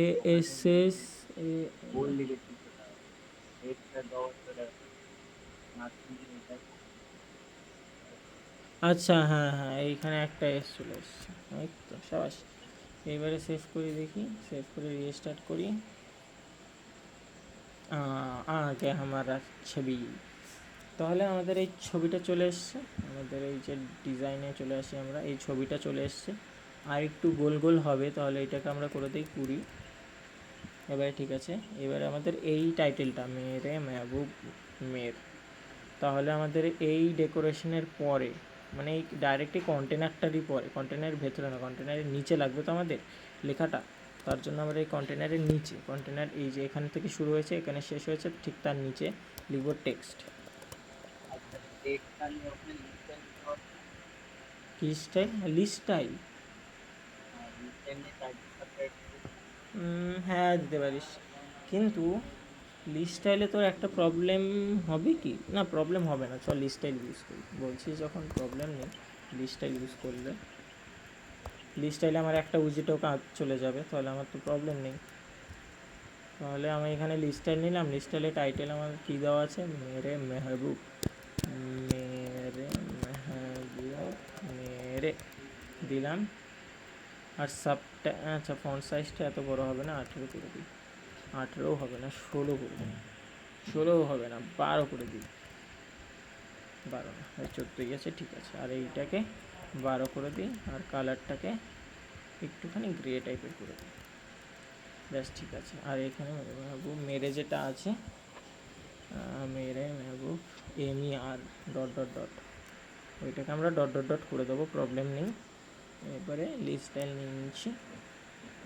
এএসএস
বোল লিখেছি সেটা একটা দশ করে মাঝখানে এটা
আচ্ছা হ্যাঁ হ্যাঁ, এইখানে একটা এস চলে এসছে, এই তো সাবাস। এইবারে সেভ করি দেখি, সেভ করে রিস্টার্ট করি। আগে আমার ছবি, তাহলে আমাদের এই ছবিটা চলে এসছে, আমাদের এই যে ডিজাইনে চলে আসি আমরা, এই ছবিটা চলে এসছে। আর একটু গোল গোল হবে, তাহলে এটাকে আমরা করে দিই 20। এবারে ঠিক আছে, এবারে আমাদের এই টাইটেলটা মেরে মেহবুব মের, তাহলে আমাদের এই ডেকোরেশনের পরে, মানে এই ডাইরেক্টলি কন্টেনারটারই পরে, কন্টেনারের ভেতরে না, কন্টেনারের নিচে লাগবে তো আমাদের লেখাটা। তার জন্য আমরা এই কন্টেনারের নিচে, কন্টেনার এই যে এখান থেকে শুরু হয়েছে এখানে শেষ হয়েছে, ঠিক তার নিচে লিখব টেক্সট।
আচ্ছা টেক্সটটা নিয়ে ওখানে লিখতে হবে
কি স্টাইল? List style?
আর লিখতে নিয়ে টাইটেল সাবটাইটেল
হ্যাঁ দিতে পারিস, কিন্তু লিস্ট স্টাইলে তোর একটা প্রবলেম হবে কি না, প্রবলেম হবে না, চল লিস্ট স্টাইল ইউজ করি, বলছিস যখন প্রবলেম নেই। লিস্ট স্টাইল ইউজ করলে, লিস্ট স্টাইলে আমার একটা উইজেটও কাজ চলে যাবে, তাহলে আমার তো প্রবলেম নেই। তাহলে আমি এখানে লিস্ট স্টাইল নিলাম, লিস্ট স্টাইলে টাইটেল আমার কী দেওয়া আছে, মেরে মেহবুব, মেরে মেহবুব মেরে দিলাম। আর সাবটা, আচ্ছা ফন্ট সাইজটা এত বড় হবে না, 18 করে দিই। 18 হবে না, 16 করে দিই। 16 হবে না, 12 করে দিই। 12 না, 14ই আছে, ঠিক আছে। আর এইটাকে 12 করে দিই, আর কালারটাকে একটুখানি গ্রে টাইপের করে দিই, ব্যাস ঠিক আছে। আর এখানে মেহবুব মেরে যেটা আছে, মেরে Mehboob MER dot dot dot, ওইটাকে আমরা ডট ডট ডট করে দেবো, প্রবলেম নেই। এবারে লিস্ট স্টাইল নিয়ে নিচ্ছি।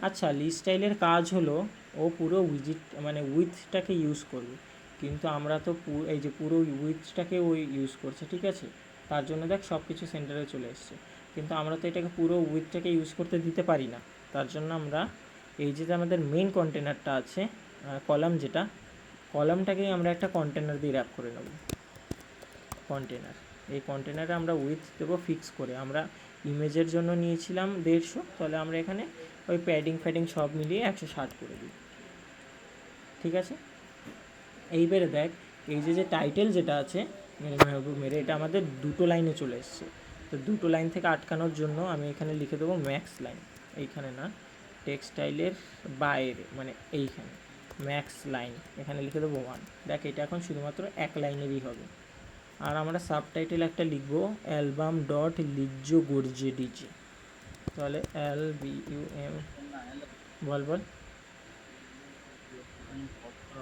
আচ্ছা লিস্ট স্টাইলের কাজ হলো ও পুরো উইজিট মানে উইথটাকে ইউজ করবে, কিন্তু আমরা তো এই যে পুরো উইথটাকে ওই ইউজ করছে, ঠিক আছে। তার জন্য দেখ সব কিছু সেন্টারে চলে এসছে, কিন্তু আমরা তো এটাকে পুরো উইথটাকে ইউজ করতে দিতে পারি না। তার জন্য আমরা এই যে আমাদের মেইন কন্টেনারটা আছে, কলাম যেটা, কলামটাকেই আমরা একটা কন্টেনার দিয়ে র্যাপ করে নেব। কন্টেনার, এই কন্টেনারে আমরা উইথ দেবো ফিক্স করে। আমরা ইমেজের জন্য নিয়েছিলাম 150, তাহলে আমরা এখানে ওই প্যাডিং ফ্যাডিং সব মিলিয়ে 160 করে দিই, ঠিক আছে। এইবারে দেখ এই যে টাইটেল যেটা আছে মেরে মেহবুব মেরে, এটা আমাদের দুটো লাইনে চলে এসছে। তো দুটো লাইন থেকে আটকানোর জন্য আমি এখানে লিখে দেবো ম্যাক্স লাইন, এইখানে না, টেক্সটাইলের বাইরে মানে এইখানে ম্যাক্স লাইন, এখানে লিখে দেবো 1। দেখ এটা এখন শুধুমাত্র এক লাইনেরই হবে। আর আমরা সাবটাইটেল একটা লিখবো অ্যালবাম ডট লিজো গর্জে ডিজে, তাহলে LBUM,
না হলে
বল বল।
আমি কষ্ট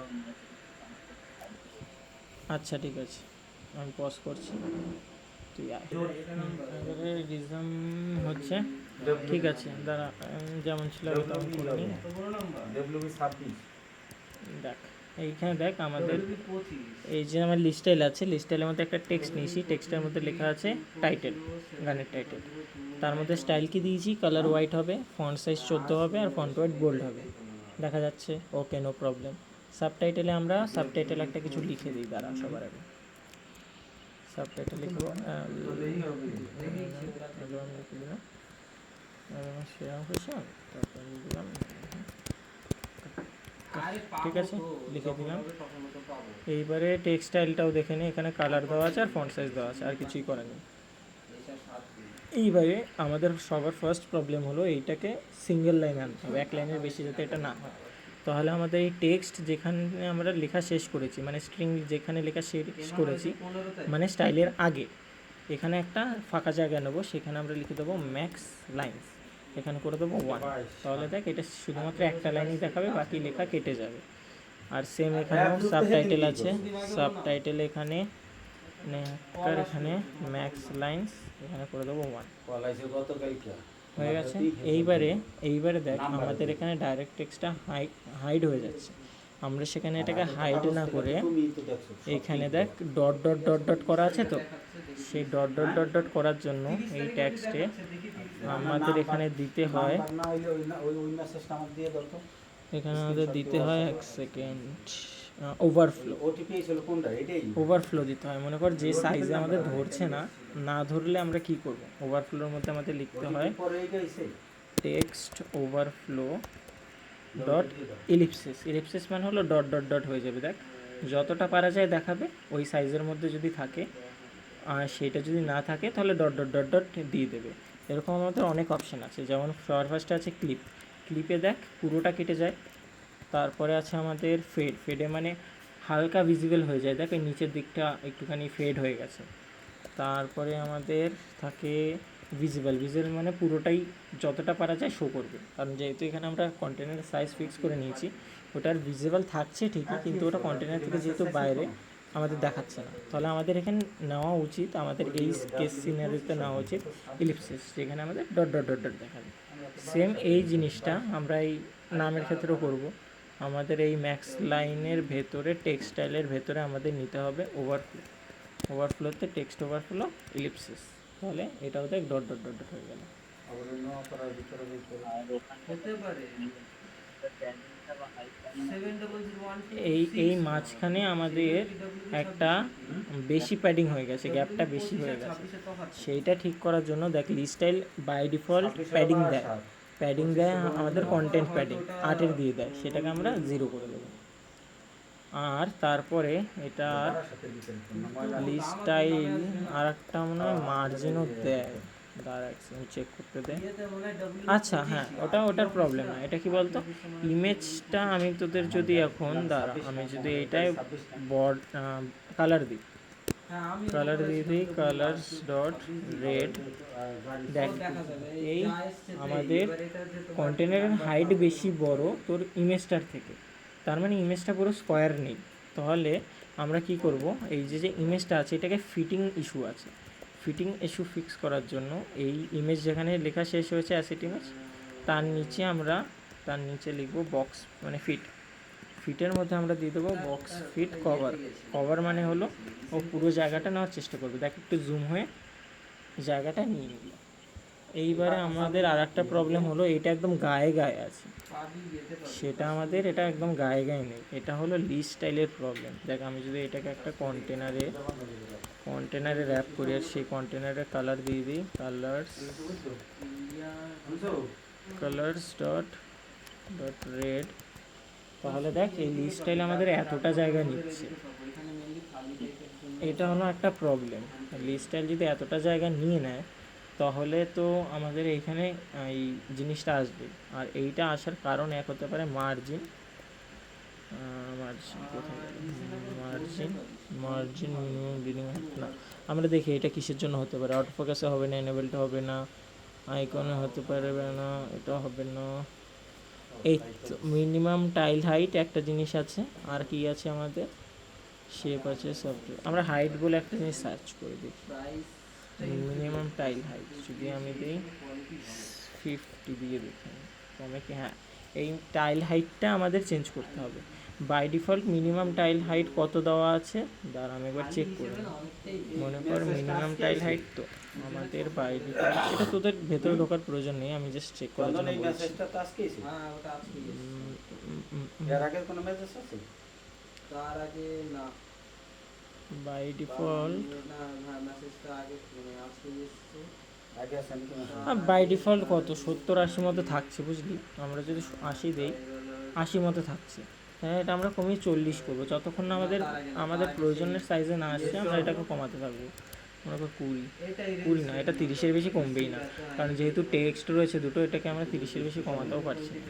আচ্ছা ঠিক আছে, আমি পজ করছি, তুই আয়। এবারে রিজম হচ্ছে, ঠিক আছে দাঁড়া, যেমন ছিল আমি তেমন করে নিই। দেখ এইখানে দেখ আমাদের এই যে আমার লিস্টাইল আছে, লিস্টাইলের মধ্যে একটা টেক্সট নিয়েছি, টেক্সটের মধ্যে লেখা আছে টাইটেল, গানের টাইটেল। তার মধ্যে স্টাইল কি দিয়েছি, কালার হোয়াইট হবে, ফন্ট সাইজ 14 হবে, আর ফন্ট ওয়েট বোল্ড হবে, দেখা যাচ্ছে, ওকে নো প্রবলেম। সাবটাইটেলে আমরা সাবটাইটেল একটা কিছু লিখে দিই, দাঁড়া সবার আগে সাবটাইটেল লিখবো সেরকম হোসেন, তারপরে লিখলাম, ঠিক আছে লিখে দিলাম। এইবারে টেক্সটাইলটাও দেখে নিই, এখানে কালার দেওয়া আছে আর ফন্ট সাইজ দেওয়া আছে, আর কিছুই করা নেই। এইবারে আমাদের সবার ফার্স্ট প্রবলেম হলো এইটাকে সিঙ্গেল লাইন আনতে হবে, এক লাইনের বেশি যাতে এটা না হয়। তাহলে আমাদের এই টেক্সট যেখানে আমরা লেখা শেষ করেছি, মানে স্ট্রিং যেখানে লেখা শেষ করেছি, মানে স্টাইলের আগে, এখানে একটা ফাঁকা জায়গা নেবো, সেখানে আমরা লিখে দেবো ম্যাক্স লাইন্স, এখানে করে দেবো 1। তাহলে দেখ এটা শুধুমাত্র একটা লাইনই দেখাবে, বাকি লেখা কেটে যাবে। আর সেম এখানেও সাবটাইটেল আছে, সাবটাইটেল এখানে এখানে ম্যাক্স লাইন্স, এখানে করে দেবো 1। হয়ে গেছে। এইবারে দেখ আমাদের এখানে ডাইরেক্ট টেক্সটটা হাইড হয়ে যাচ্ছে। আমরা সেখানে এটাকে হাইড না করে এখানে দেখ ডট ডট ডট ডট করা আছে, তো সেই ডট ডট ডট ডট করার জন্য এই টেক্সটে আমাদের এখানে দিতে হয়, এখানে আমাদের দিতে হয় 1 সেকেন্ড, ওভারফ্লো দিতে হয়। মনে কর যে সাইজে আমাদের ধরছে না ধরলে আমরা কি করব, ওভারফ্লোর মধ্যে আমাদের লিখতে হয় টেক্সট ওভারফ্লো ডট ইলিপসিস মানে হলো ডট ডট ডট হয়ে যাবে। দেখ যতটা পারা যায় দেখাবে, ওই সাইজের মধ্যে যদি থাকে, আর সেটা যদি না থাকে তাহলে ডট ডট ডট ডট দিয়ে দেবে। এরকম আমাদের অনেক অপশান আছে, যেমন সবার ফার্স্টে আছে ক্লিপে দেখ পুরোটা কেটে যায়। তারপরে আছে আমাদের ফেডে মানে হালকা ভিজিবল হয়ে যায়, দেখ এই নিচের দিকটা একটুখানি ফেড হয়ে গেছে। তারপরে আমাদের থাকে ভিজিবল মানে পুরোটাই যতটা পারা যায় শো করবে, কারণ যেহেতু এখানে আমরা কন্টেনারের সাইজ ফিক্স করে নিয়েছি, ওটার ভিজিবল থাকছে ঠিকই, কিন্তু ওটা কন্টেনার থেকে যেহেতু বাইরে আমাদের দেখাচ্ছে না, তাহলে আমাদের এখানে নেওয়া উচিত, আমাদের এই কেস সিনারিতে নেওয়া উচিত ইলিপসিস, যেখানে আমাদের ডট ডট ডট ডট দেখাবে। সেম এই জিনিসটা আমরা এই নামের ক্ষেত্রেও করব। আমাদের এই ম্যাক্স লাইনের ভেতরে টেক্সটাইলের ভেতরে আমাদের নিতে হবে ওভারফ্লোতে টেক্সট ওভারফ্লো ইলিপসিস, তাহলে এটাও দেখ ডট ডট ডট ডট হয়ে গেল।
আর ওখানে
হতে পারে
প্যাডিংটা বা হাইটটা
7001
এই মাঝখানে আমাদের একটা বেশি প্যাডিং হয়ে গেছে, গ্যাপটা বেশি হয়ে গেছে, সেইটা ঠিক করার জন্য দেখ লিস্টাইল বাই ডিফল্ট প্যাডিং দেয় আমাদের কন্টেন্ট প্যাডিং 8 দিয়ে দেয়, সেটাকে আমরা 0 করে দেবো। আর তারপরে এটার লিস্টাইল আর একটা মনে হয় মার্জিনও দেয়, দাঁড়া চেক করতে দেয়। আচ্ছা হ্যাঁ, ওটার প্রবলেম না। এটা কি বলতো, ইমেজটা আমি তোদের যদি এখন দাঁড়া, আমি যদি এইটাই কালার দিই, কালার দিয়ে দিই কালার্স ডট রেড, দেখ এই আমাদের কন্টেনারের হাইট বেশি বড় তোর ইমেজটার থেকে, তার মানে ইমেজটা পুরো স্কোয়ার নেই। তাহলে আমরা কি করব, এই যে ইমেজটা আছে এটাকে ফিটিং ইস্যু ফিক্স করার জন্য এই ইমেজ যেখানে লেখা শেষ হয়েছে অ্যাসেট ইমেজ, তার নিচে লিখব বক্স মানে ফিটের মধ্যে আমরা দিয়ে দেবো বক্স ফিট কভার মানে হলো ও পুরো জায়গাটা নেওয়ার চেষ্টা করবে। দেখ একটু জুম হয়ে জায়গাটা নিয়ে নিল। এইবারে আমাদের আর একটা প্রবলেম হলো, এটা একদম গায়ে আছে, সেটা আমাদের এটা একদম গায়ে নেই, এটা হলো লিস্ট স্টাইলের প্রবলেম। দেখ আমি যদি এটাকে একটা কন্টেনারে র্যাপ করি, আর সেই কন্টেনারে কালার দিয়ে দিই কালার্স ডট রেড, তাহলে দেখ এই লিস্ট স্টাইল আমাদের এতটা জায়গা নিচ্ছে, এটা হলো একটা প্রবলেম। লিস্ট স্টাইল যদি এতটা জায়গা নিয়ে নেয় তাহলে তো আমাদের এইখানে এই জিনিসটা আসবে। আর এইটা আসার কারণ এক হতে পারে মার্জিন মিনিমাম বিডিং না। আমরা দেখি এটা কিসের জন্য হতে পারে, আউট ফোকাসে হবে না, এনেবেলটা হবে না, আইকনে হতে পারবে না, এটা হবে না। এই তো মিনিমাম টাইল হাইট একটা জিনিস আছে, আর কি আছে আমাদের শেপ আছে সফটওয়্যার, আমরা হাইট বলে একটা জিনিস সার্চ করে দেখি। মিনিমাম টাইল হাইট যদি আমি দিই 50 দিয়ে দেখি কমে কি, হ্যাঁ এই টাইল হাইটটা আমাদের চেঞ্জ করতে হবে। By default minimum tile height কত দেওয়া আছে, দাঁড়া আমি একবার চেক করে নিই। মনে কর মিনিমাম টাইল হাইট তো আমাদের বাই ডিফল্ট, এটা তোদের ভেতরে ঢোকার প্রয়োজন নেই, আমি জাস্ট চেক করার জন্য বলছি। বাই ডিফল্ট বাই ডিফল্ট কত 70-80 মতো থাকছে, বুঝলি। আমরা যদি 80 দেই 80 মতো থাকছে, হ্যাঁ এটা আমরা কমিয়ে 40 করবো, যতক্ষণ না আমাদের প্রয়োজনের সাইজে না আসছে আমরা এটাকে কমাতে থাকবো। মনে কর 20 না, এটা 30-এর বেশি কমবেই না, কারণ যেহেতু টেক্সট রয়েছে দুটো, এটাকে আমরা 30-এর বেশি কমাতেও পারছি না।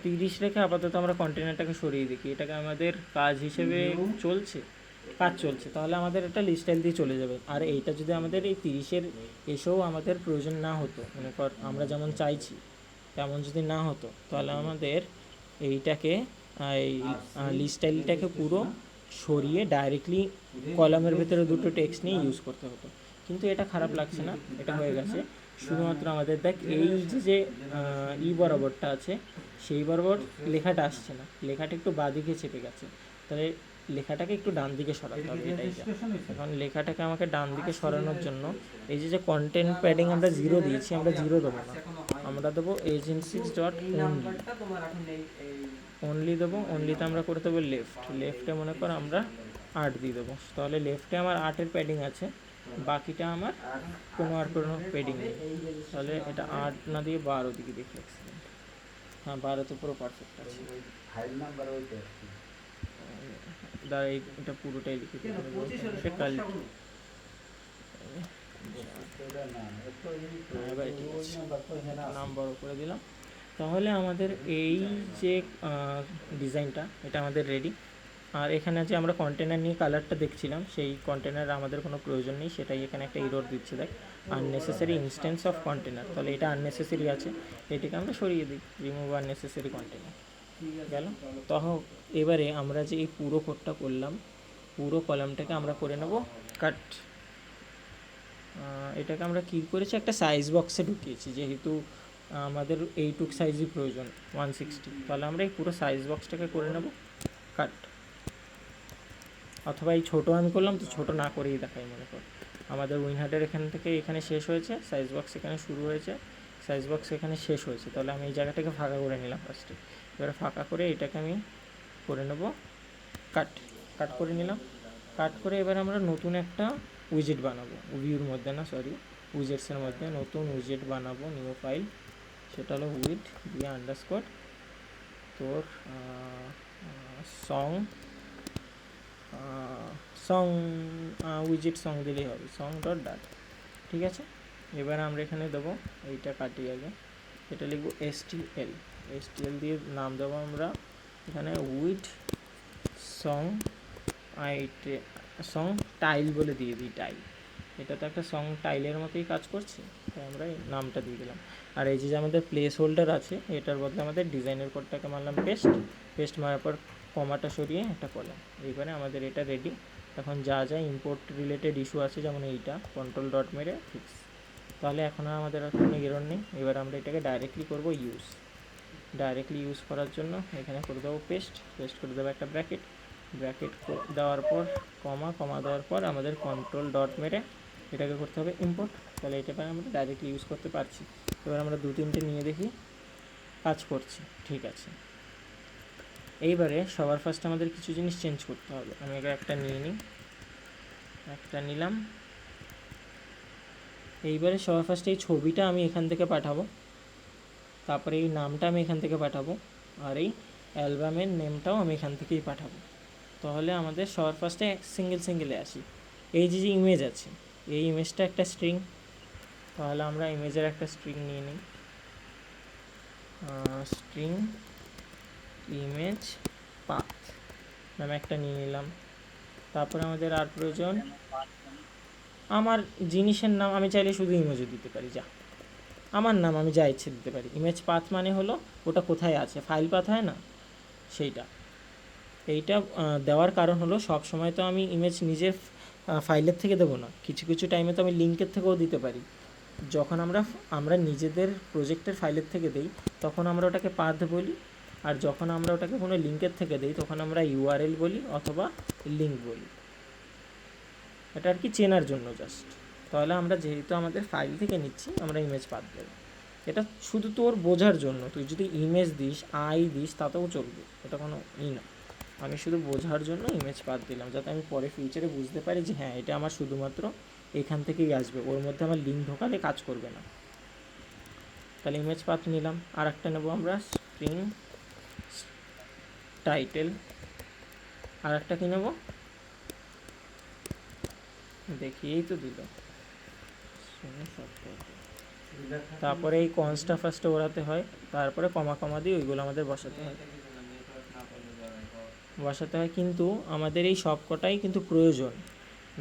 30 রেখে আপাতত আমরা কন্টেনারটাকে সরিয়ে দেখি, এটাকে আমাদের কাজ হিসেবে চলছে। কাজ চলছে, তাহলে আমাদের এটা লিস্টাইল দিয়ে চলে যাবে। আর এইটা যদি আমাদের এই 30-এর এসেও আমাদের প্রয়োজন না হতো, মনে কর আমরা যেমন চাইছি তেমন যদি না হতো, তাহলে আমাদের এইটাকে এই লিস্টাইলটাকে পুরো সরিয়ে ডাইরেক্টলি কলামের ভেতরে দুটো টেক্সট নিয়ে ইউজ করতে হতো। কিন্তু এটা খারাপ লাগছে না, এটা হয়ে গেছে। শুধুমাত্র আমাদের দেখ এই যে ই বরাবরটা আছে সেই বরাবর লেখাটা আসছে না, লেখাটা একটু বাঁদিকে চেপে গেছে, তাহলে লেখাটাকে একটু ডান দিকে সরাতে হবে। এটাই যা। এখন লেখাটাকে আমাকে ডান দিকে সরানোর জন্য এই যে কন্টেন্ট প্যাডিং আমরা 0 দিয়েছি, আমরা 0 দেবো না, আমরা দেবো এজেন্সিজ ডট
এই নাম্বারটা তোমার এখন
অনলি দেবো। অনলিতে আমরা করে দেবো লেফটে মনে কর আমরা 8 দিয়ে দেবো, তাহলে লেফটে আমার 8-এর প্যাডিং আছে, বাকিটা আমার কোনো প্যাডিং নেই। তাহলে এটা 8 না দিয়ে 12 দিকে দেখি অ্যাক্সিডেন্ট, হ্যাঁ 12তে পুরো পারফেক্ট আছে।
ফাইল নাম্বার ওইটা
দাঁড়া এটা পুরোটাই লিখে দিই, এটা কাল এবার ঠিক আছে, নাম বড় করে দিলাম। তাহলে আমাদের এই যে ডিজাইনটা এটা আমাদের রেডি। আর এখানে যে আমরা কন্টেনার নিয়ে কালারটা দেখছিলাম, সেই কন্টেনার আমাদের কোনো প্রয়োজন নেই, সেটাই এখানে একটা এরর দিচ্ছে দেখ, আননেসেসারি ইনস্ট্যান্স অফ কন্টেনার। তাহলে এটা আননেসেসারি আছে, এটাকে আমরা সরিয়ে দিই, রিমুভ আননেসেসারি কন্টেনার গেল। তখন এবারে আমরা যে এই পুরো কোডটা করলাম, পুরো কলামটাকে আমরা করে নেব কাট। এটাকে আমরা কী করেছি, একটা সাইজ বক্সে ঢুকিয়েছি, যেহেতু আমাদের এইটুক সাইজই প্রয়োজন 160, তাহলে আমরা এই পুরো সাইজ বক্সটাকে করে নেব কাট। অথবা এই ছোটো আমি করলাম তো ছোটো না করেই দেখাই, মনে কর আমাদের উইনহার্টের এখান থেকে এখানে শেষ হয়েছে, সাইজ বক্স এখানে শুরু হয়েছে, সাইজ বক্স এখানে শেষ হয়েছে, তাহলে আমি এই জায়গাটাকে ফাঁকা করে নিলাম ফার্স্টে। এবারে ফাঁকা করে এটাকে আমি করে নেব কাট করে নিলাম। কাট করে এবার আমরা নতুন একটা উইজেট বানাবো, ভিউর মধ্যে না সরি উইজেটসের মধ্যে নতুন উইজেট বানাবো, নিউ ফাইল, সেটা হলো উইড দিয়ে আন্ডারস্কোর তোর সং উইজেট সং দিলেই হবে, সং ডট ডাট, ঠিক আছে। এবার আমরা এখানে দেবো, এইটা কাটি আগে, এটা লিখবো এসটিএল দিয়ে নাম দেবো আমরা এখানে উইড সং টাইল বলে দিয়ে দিই, টাইল। এটা তো একটা সং টাইলের মতোই কাজ করছে, তাই আমরা এই নামটা দিয়ে দিলাম। আর এই যে আমাদের প্লেস হোল্ডার আছে, এটার বদলে আমাদের ডিজাইনের কোডটাকে মারলাম পেস্ট মারার পর কমাটা সরিয়ে একটা কলাম। এইবারে আমাদের এটা রেডি। এখন যা যা ইম্পোর্ট রিলেটেড ইস্যু আছে, যেমন এইটা কন্ট্রোল ডট মেরে ফিক্স, তাহলে এখন আর আমাদের আর কোনো এরর নেই। এবার আমরা এটাকে ডাইরেক্টলি করব ডাইরেক্টলি ইউজ করার জন্য এখানে করে দেবো পেস্ট করে দেবো একটা ব্র্যাকেট দেওয়ার পর কমা দেওয়ার পর আমাদের কন্ট্রোল ডট মেরে এটাকে করতে হবে ইম্পোর্ট, তাহলে এটা আমরা ডাইরেক্টলি ইউজ করতে পারছি। এবার আমরা 2-3টে নিয়ে দেখি কাজ করছে, ঠিক আছে। এইবারে সবার ফার্স্ট আমাদের কিছু জিনিস চেঞ্জ করতে হবে। আমি একটা নিয়ে নিই, একটা নিলাম। এইবারে সবার ফার্স্ট এই ছবিটা আমি এখান থেকে পাঠাবো, তারপরে এই নামটা আমি এখান থেকে পাঠাবো, আর এই অ্যালবামের নেমটাও আমি এখান থেকেই পাঠাবো। তাহলে আমাদের সবার ফার্স্টে সিঙ্গেলে আসি, এই যে ইমেজ আছে, এই ইমেজটা একটা স্ট্রিং, তাহলে আমরা ইমেজের একটা স্ট্রিং নিয়ে নিই, স্ট্রিং ইমেজ পাথ নামে একটা নিয়ে নিলাম। তারপরে আমাদের আর প্রয়োজন আমার জিনিসের নাম, আমি চাইলে শুধু ইমেজও দিতে পারি, আমার নাম আমি যা ইচ্ছে দিতে পারি। ইমেজ পাথ মানে হলো ওটা কোথায় আছে, ফাইল পাথ হয় না সেইটা। এইটা দেওয়ার কারণ হলো সব সময় তো আমি ইমেজ নিজের ফাইলের থেকে দেবো না, কিছু টাইমে তো আমি লিঙ্কের থেকেও দিতে পারি। যখন আমরা নিজেদের প্রজেক্টের ফাইলের থেকে দিই তখন আমরা ওটাকে পাথ বলি, আর যখন আমরা ওটাকে কোনো লিঙ্কের থেকে দিই তখন আমরা ইউআরএল বলি অথবা লিঙ্ক বলি। এটা আর কি চেনার জন্য জাস্ট। তাহলে আমরা যেহেতু আমাদের ফাইল থেকে নিচ্ছি আমরা ইমেজ পাথ দেবো, এটা শুধু তোর বোঝার জন্য। তুই যদি ইমেজ দিস দিস তাতেও চলবে, এটা কোনো না, আমি শুধু বোঝার জন্য ইমেজ পাথ দিলাম, যাতে আমি পরে ফিউচারে বুঝতে পারি যে হ্যাঁ এটা আমার শুধুমাত্র এখান থেকেই আসবে, ওর মধ্যে আমার লিঙ্ক ঢোকালে কাজ করবে না। তাহলে ইমেজ পাথ নিলাম। আর একটা নেবো আমরা স্ট্রিং টাইটেল, আর একটা কী নেবো দেখি, এই তো দিল। তারপরে এই কনস্টা ফার্স্টে ওড়াতে হয়, তারপরে কমা দিয়ে ওইগুলো আমাদের বসাতে হয়। বসাতে হয়, কিন্তু আমাদের এই সব কটাই কিন্তু প্রয়োজন,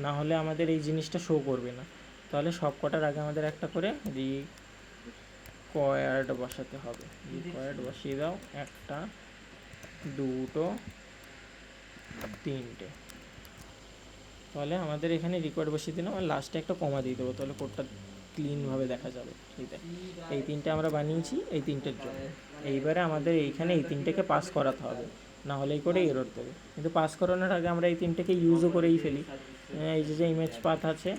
না হলে আমাদের এই জিনিসটা শো করবে না। তাহলে সব কটার আগে আমাদের একটা করে রিকোয়ার্ড বসাতে হবে। রিকোয়ার্ড বসিয়ে দাও, একটা, দুটো, তিনটে। তাহলে আমাদের এখানে রিকোয়ার্ড বসিয়ে দিলাম আর লাস্টে একটা কমা দিয়ে দেবো, তাহলে কোডটা ক্লিনভাবে দেখা যাবে। ঠিক আছে, এই তিনটে আমরা বানিয়েছি এই তিনটের জন্য। এইবারে আমাদের এইখানে এই তিনটেকে পাস করাতে হবে, না হলে এই করে এরর দেবে। কিন্তু পাস করানোর আগে আমরা এই তিনটেকে ইউজও করেই ফেলি। এই যে ইমেজ পাথ আছে,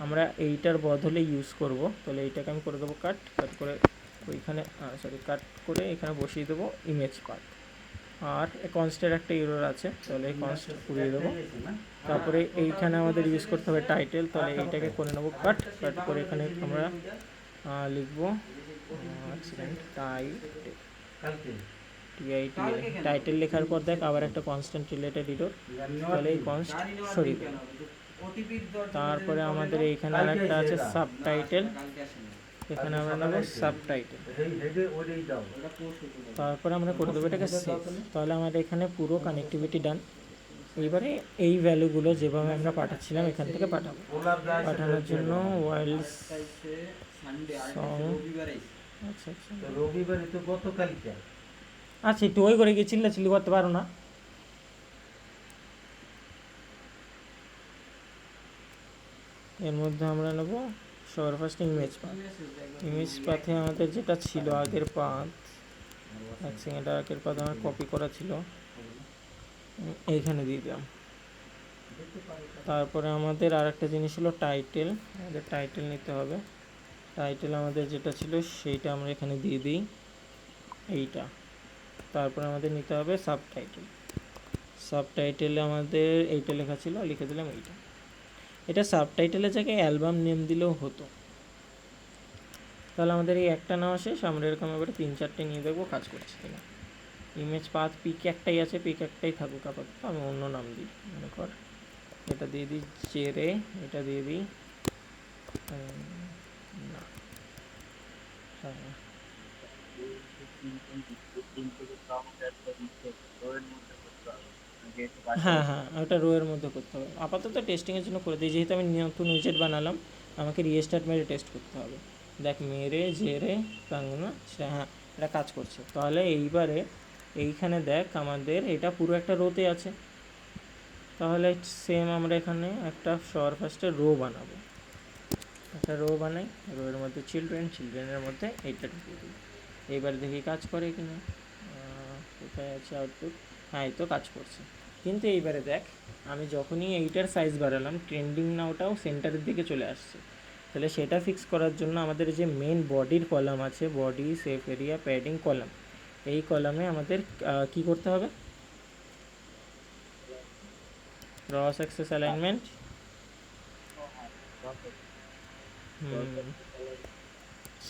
আমরা এইটার বদলে ইউজ করব। তাহলে এইটাকে আমি করে দেবো কাট করে ওইখানে, কাট করে এখানে বসিয়ে দেবো ইমেজ পাথ। আর কনস্টের একটা এরর আছে, তাহলে এই কনস্ট পুড়িয়ে দেবো। তারপরে এইখানে আমাদের ইউজ করতে হবে টাইটেল, তাহলে এইটাকে করে নেবো কাট করে এখানে আমরা লিখবো টাইটেল লেখার পর দেখ আবার একটা কনস্ট্যান্ট রিলেটেড এরর, তাহলে এই কনস্ট সরিয়ে দেবো। তারপরে আমাদের এইখানে আরেকটা আছে সাবটাইটেল, এখানে আমরা নেবো সাবটাইটেল। তারপরে আমরা করে দেবো এটাকে সেভ। তাহলে আমাদের এখানে পুরো কানেক্টিভিটি ডান। এবারে এই ভ্যালুগুলো যেভাবে আমরা পাঠাচ্ছিলাম এখান থেকে পাঠাবো। পাঠানোর জন্য ওয়াইল্ড সং, আচ্ছা
রবিবারে তো গতকালকে।
আচ্ছা একটু ওই করে গিয়ে চিল্লাচিল্লি করতে পারো না। এর মধ্যে আমরা নেবো সবার ফার্স্টে ইমেজ পাথ। ইমেজ পাথে আমাদের যেটা ছিল আগের পাথ, এক সেকেন্ড, আগের পাথ আমার কপি করা ছিল, এইখানে দিয়ে দিলাম। তারপরে আমাদের আর একটা জিনিস হলো টাইটেল, আমাদের টাইটেল নিতে হবে। টাইটেল আমাদের যেটা ছিল সেইটা আমরা এখানে দিয়ে দিই, এইটা। তারপরে আমাদের নিতে হবে সাবটাইটেল। সাবটাইটেলে আমাদের এইটা লেখা ছিল, লিখে দিলাম এইটা। এটা সাবটাইটেলের জায়গায় অ্যালবাম নেম দিলেও হতো। তাহলে আমাদের এই একটা নেওয়া শেষ। আমরা এরকম এবারে 3-4টে নিয়ে দেখবো কাজ করছে কিনা। ইমেজ পাথ পিক একটাই আছে, পিক একটাই থাকুক আপাতত, আমি অন্য নাম দিই। মনে কর এটা দিয়ে দিই চেরে, এটা দিয়ে দিই না, হ্যাঁ হ্যাঁ ওটা রো এর মধ্যে করতে হবে। আপাতত টেস্টিংয়ের জন্য করে দিই, যেহেতু আমি নতুন উইজেট বানালাম আমাকে রিস্টার্ট মেরে টেস্ট করতে হবে। দেখ মেরে জেরে কাঙ্গনা, হ্যাঁ এটা কাজ করছে। তাহলে এইবারে এইখানে দেখ আমাদের এটা পুরো একটা রোতে আছে। তাহলে সেম আমরা এখানে একটা সবার ফার্স্টে রো বানাবো, একটা রো বানাই। রোয়ের মধ্যে চিলড্রেনের মধ্যে এইটা ঢুকিয়ে দিই। এইবার দেখি কাজ করে কিনা। কোথায় আছে আউটপুট? হ্যাঁ এই তো কাজ করছে। কিন্তু এইবারে দেখ আমি যখনই এইটার সাইজ বাড়ালাম ট্রেন্ডিং নাওটাও সেন্টারের দিকে চলে আসছে। তাহলে সেটা ফিক্স করার জন্য আমাদের যে মেন বডির কলাম আছে, body safe area padding column, এই কলামে আমাদের কি করতে হবে? Cross access alignment,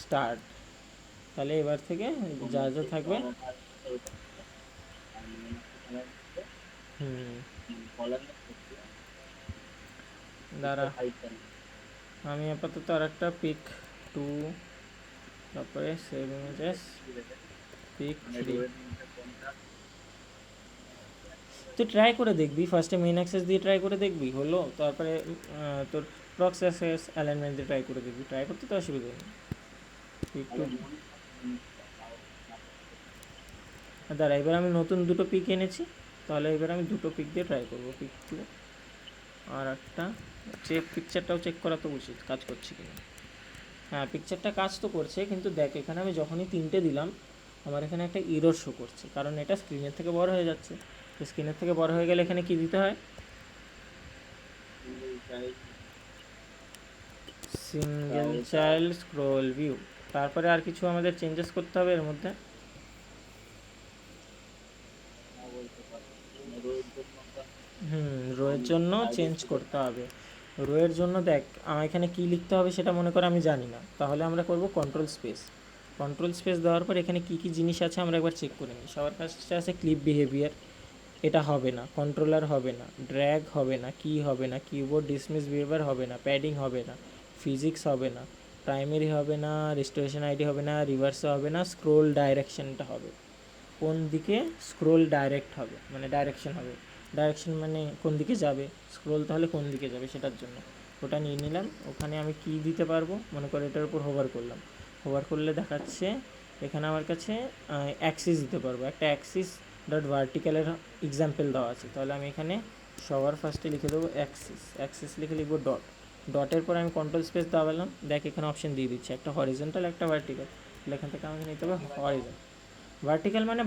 start. তাহলে এবার থেকে যা যা থাকবে দাঁড়া, আমি আপাতত আর একটা পিক 2, তারপরে সেভ ইমেজেস পিক 3। তুই ট্রাই করে দেখবি, ফার্স্টে মেন অ্যাক্সেস দিয়ে ট্রাই করে দেখবি, হলো। তারপরে তোর প্রক্স অ্যাক্সেস অ্যালাইনমেন্ট দিয়ে ট্রাই করে দেখবি। ট্রাই করতে তো অসুবিধা নেই। পিক 2 দাঁড়া, এবার আমি নতুন দুটো পিক এনেছি, তাহলে এবার আমি দুটো পিক দিয়ে ট্রাই করবো। পিক 2 আর একটা পিকচারটাও চেক করা তো উচিত কাজ করছে কিনা। হ্যাঁ পিকচারটা কাজ তো করছে, কিন্তু দেখ এখানে আমি যখনই 3টে দিলাম আমার এখানে একটা এরর শো করছে, কারণ এটা স্ক্রিনের থেকে বড় হয়ে যাচ্ছে। তো স্ক্রিনের থেকে বড় হয়ে গেলে এখানে কি দিতে হয়? Single child scroll view. তারপরে আর কিছু আমাদের চেঞ্জেস করতে হবে এর মধ্যে। রোয়ের জন্য চেঞ্জ করতে হবে। রোয়ের জন্য দেখ আমার এখানে কী লিখতে হবে সেটা মনে করে আমি জানি না, তাহলে আমরা করব কন্ট্রোল স্পেস। কন্ট্রোল স্পেস দেওয়ার পর এখানে কী কী জিনিস আছে আমরা একবার চেক করে নিই। সবার ফার্স্টে আছে ক্লিপ বিহেভিয়ার, এটা হবে না। কন্ট্রোলার হবে না, ড্র্যাগ হবে না, কি হবে না, কিবোর্ড ডিসমিস বিহেভিয়ার হবে না, প্যাডিং হবে না, ফিজিক্স হবে না, প্রাইমারি হবে না, রেস্টোরেশন আইডি হবে না, রিভার্সও হবে না, স্ক্রোল ডাইরেকশনটা হবে। কোন দিকে স্ক্রোল ডাইরেক্ট হবে, মানে ডাইরেকশন হবে। ডাইরেকশন মানে কোন দিকে যাবে, স্ক্রোল তাহলে কোন দিকে যাবে সেটার জন্য ওটা নিয়ে নিলাম। ওখানে আমি কি দিতে পারবো, মনে করো এটার উপর হোভার করলাম, হোভার করলে দেখাচ্ছে এখানে আমার কাছে অ্যাক্সিস দিতে পারবো, একটা অ্যাক্সিস ডট ভার্টিক্যালের এক্সাম্পল দেওয়া আছে। তাহলে আমি এখানে সবার ফার্স্টে লিখে দেবো অ্যাক্সিস, অ্যাক্সিস লিখে লিখবো ডট, ডটের পর আমি কন্ট্রোল স্পেস দাবালাম, দেখ এখানে অপশন দিয়ে দিচ্ছে একটা হরিজন্টাল একটা ভার্টিক্যাল। তাহলে এখান থেকে আমাকে নিতে হবে হরিজন্টাল। ভার্টিক্যাল মানে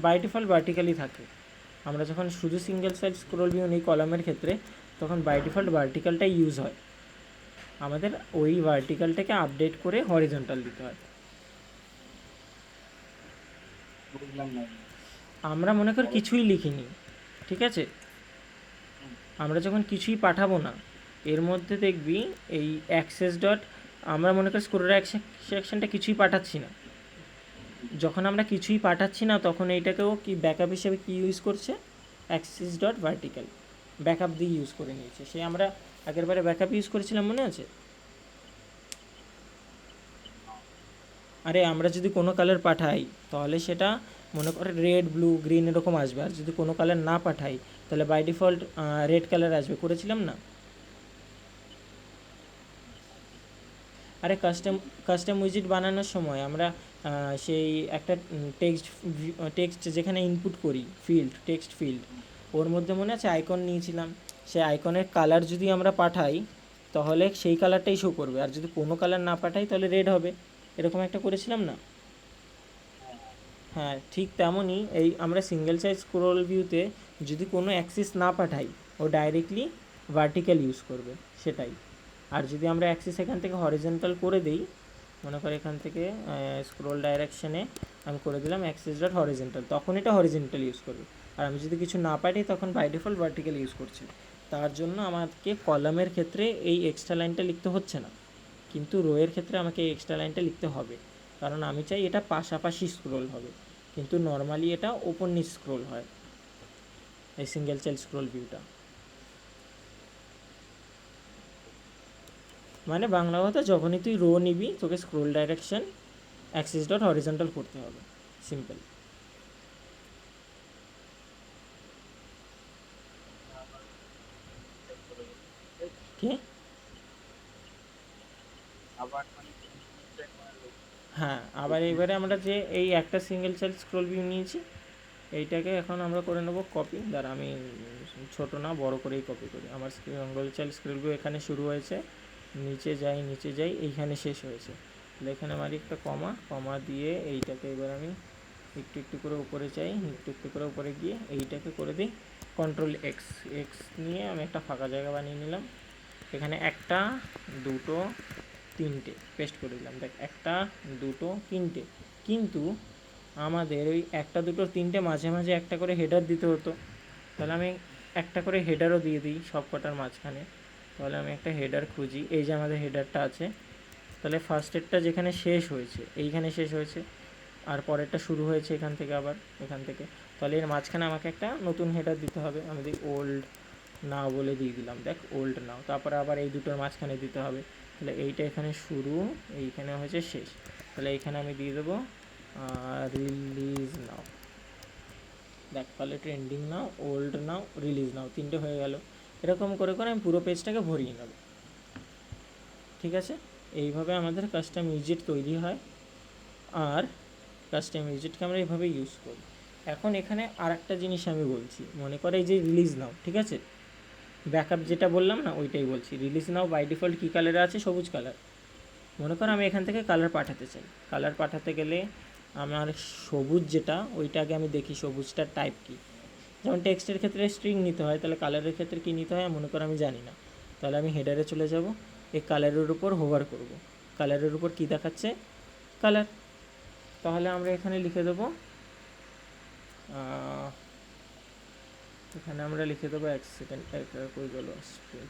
বাই ডিফল্ট ভার্টিক্যালই থাকে। আমরা যখন শুধু সিঙ্গেল সাইড স্ক্রোল ভিউ নিই কলামের ক্ষেত্রে, তখন বাই ডিফল্ট ভার্টিক্যালটাই ইউজ হয়। আমাদের ওই ভার্টিক্যালটাকে আপডেট করে হরিজন্টাল দিতে হয়।
বুঝলাম না।
আমরা মনে কর কিছুই লিখিনি, ঠিক আছে, আমরা যখন কিছুই পাঠাবো না, এর মধ্যে দেখবি এই অ্যাক্সেস ডট, আমরা মনে করি স্ক্রোল সেকশনটা কিছুই পাঠাচ্ছি না, যখন আমরা কিছুই পাঠাচ্ছি না তখন এইটাকেও কি ব্যাকআপ হিসেবে কি ইউজ করছে, অ্যাক্সিস ডট ভার্টিক্যাল ব্যাকআপ দিয়ে ইউজ করে নিয়েছে। সে আমরা আগের বারে ব্যাকআপ ইউজ করেছিলাম মনে আছে? আরে আমরা যদি কোনো কালার পাঠাই তাহলে সেটা মনে করে রেড ব্লু গ্রিন এরকম আসবে, আর যদি কোনো কালার না পাঠাই তাহলে বাই ডিফল্ট রেড কালার আসবে, করেছিলাম না? আরে কাস্টম উইজিট বানানোর সময় আমরা সেই একটা টেক্সট যেখানে ইনপুট করি ফিল্ড, টেক্সট ফিল্ড, ওর মধ্যে মনে আছে আইকন নিয়েছিলাম, সেই আইকনের কালার যদি আমরা পাঠাই তাহলে সেই কালারটাই শো করবে, আর যদি কোনো কালার না পাঠাই তাহলে রেড হবে, এরকম একটা করেছিলাম না? হ্যাঁ, ঠিক তেমনই এই আমরা সিঙ্গেল সাইজ স্ক্রোল ভিউতে যদি কোনো অ্যাক্সিস না পাঠাই ও ডাইরেক্টলি ভার্টিক্যাল ইউজ করবে, সেটাই। আর যদি আমরা অ্যাক্সিস এখান থেকে হরিজন্টাল করে দিই, মনে করো এখান থেকে স্ক্রোল ডাইরেকশনে আমি করে দিলাম অ্যাক্সিস ডট হরিজন্টাল, তখন এটা হরিজন্টাল ইউজ করবে। আর আমি যদি কিছু না পাঠাই তখন বাই ডিফল্ট ভার্টিক্যাল ইউজ করছি। তার জন্য আমাকে কলামের ক্ষেত্রে এই এক্সট্রা লাইনটা লিখতে হচ্ছে না, কিন্তু রোয়ের ক্ষেত্রে আমাকে এই এক্সট্রা লাইনটা লিখতে হবে, কারণ আমি চাই এটা পাশাপাশি স্ক্রোল হবে, কিন্তু নর্মালি এটা ওপর নিচ স্ক্রোল হয় এই সিঙ্গেল চাইল্ড স্ক্রোল ভিউটা। মানে বাংলা কথা, যখনই তুই রো নিবি তোকে scroll direction Axis dot horizontal করতে হবে, সিম্পল। কি?
আবার মানে check করা
হ্যাঁ, আবার এইবারে আমরা যে এই একটা সিঙ্গেল চাইল্ড স্ক্রোল ভিউ নিয়েছি, এইটাকে এখন আমরা করে নেব কপি। দ্বারা আমি ছোটো না বড় করেই কপি করি। আমার সিঙ্গেল চাইল্ড স্ক্রোল ভিউ এখানে শুরু হয়েছে, নিচে যাই এইখানে শেষ হয়েছে, তাহলে এখানে মারি একটা কমা, কমা দিয়ে এইটাকে এবার আমি একটু একটু করে উপরে চাই, একটু একটু করে উপরে গিয়ে এইটাকে করে দিই কন্ট্রোল এক্স, এক্স নিয়ে আমি একটা ফাঁকা জায়গা বানিয়ে নিলাম, এখানে একটা দুটো তিনটে পেস্ট করে দিলাম। দেখ একটা দুটো তিনটে, কিন্তু আমাদের ওই একটা দুটো তিনটে মাঝে মাঝে একটা করে হেডার দিতে হতো, তাহলে আমি একটা করে হেডারও দিয়ে দিই সব কটার মাঝখানে। তাহলে আমি একটা হেডার খুঁজি, এই যে আমাদের হেডারটা আছে, তাহলে ফার্স্টেরটা যেখানে শেষ হয়েছে এইখানে শেষ হয়েছে, আর পরেরটা শুরু হয়েছে এখান থেকে, আবার এখান থেকে, তাহলে এর মাঝখানে আমাকে একটা নতুন হেডার দিতে হবে। আমি দিই ওল্ড নাও বলে দিয়ে দিলাম, দেখ ওল্ড নাও, তারপরে আবার এই দুটোর মাঝখানে দিতে হবে, তাহলে এইটা এখানে শুরু, এইখানে হয়েছে শেষ, তাহলে এইখানে আমি দিয়ে দেবো রিলিজ নাও। দেখ তাহলে ট্রেন্ডিং নাও, ওল্ড নাও, রিলিজ নাও, তিনটে হয়ে গেল। এরকম করে করে আমি পুরো পেজটাকে ভরিয়ে নেব, ঠিক আছে? এইভাবে আমাদের কাস্টম উইজেট তৈরি হয়, আর কাস্টম উইজেটকে আমরা এইভাবে ইউজ করি। এখন এখানে আর একটা জিনিস আমি বলছি, মনে করে এই যে রিলিজ নাও, ঠিক আছে, ব্যাকআপ যেটা বললাম না ওইটাই বলছি। রিলিজ নাও বাই ডিফল্ট কী কালারে আছে, সবুজ কালার। মনে করো আমি এখান থেকে কালার পাঠাতে চাই, কালার পাঠাতে গেলে আমার সবুজ যেটা ওইটা আগে আমি দেখি সবুজটার টাইপ কী। যেমন টেক্সটের ক্ষেত্রে স্ট্রিং নিতে হয়, তাহলে কালারের ক্ষেত্রে কী নিতে হয় মনে করো আমি জানি না, তাহলে আমি হেডারে চলে যাব, এই কালারের উপর হোভার করব, কালারের উপর কী দেখাচ্ছে, কালার। তাহলে আমরা এখানে লিখে দেবো, এখানে আমরা লিখে দেবো এক সেকেন্ড, কই গেল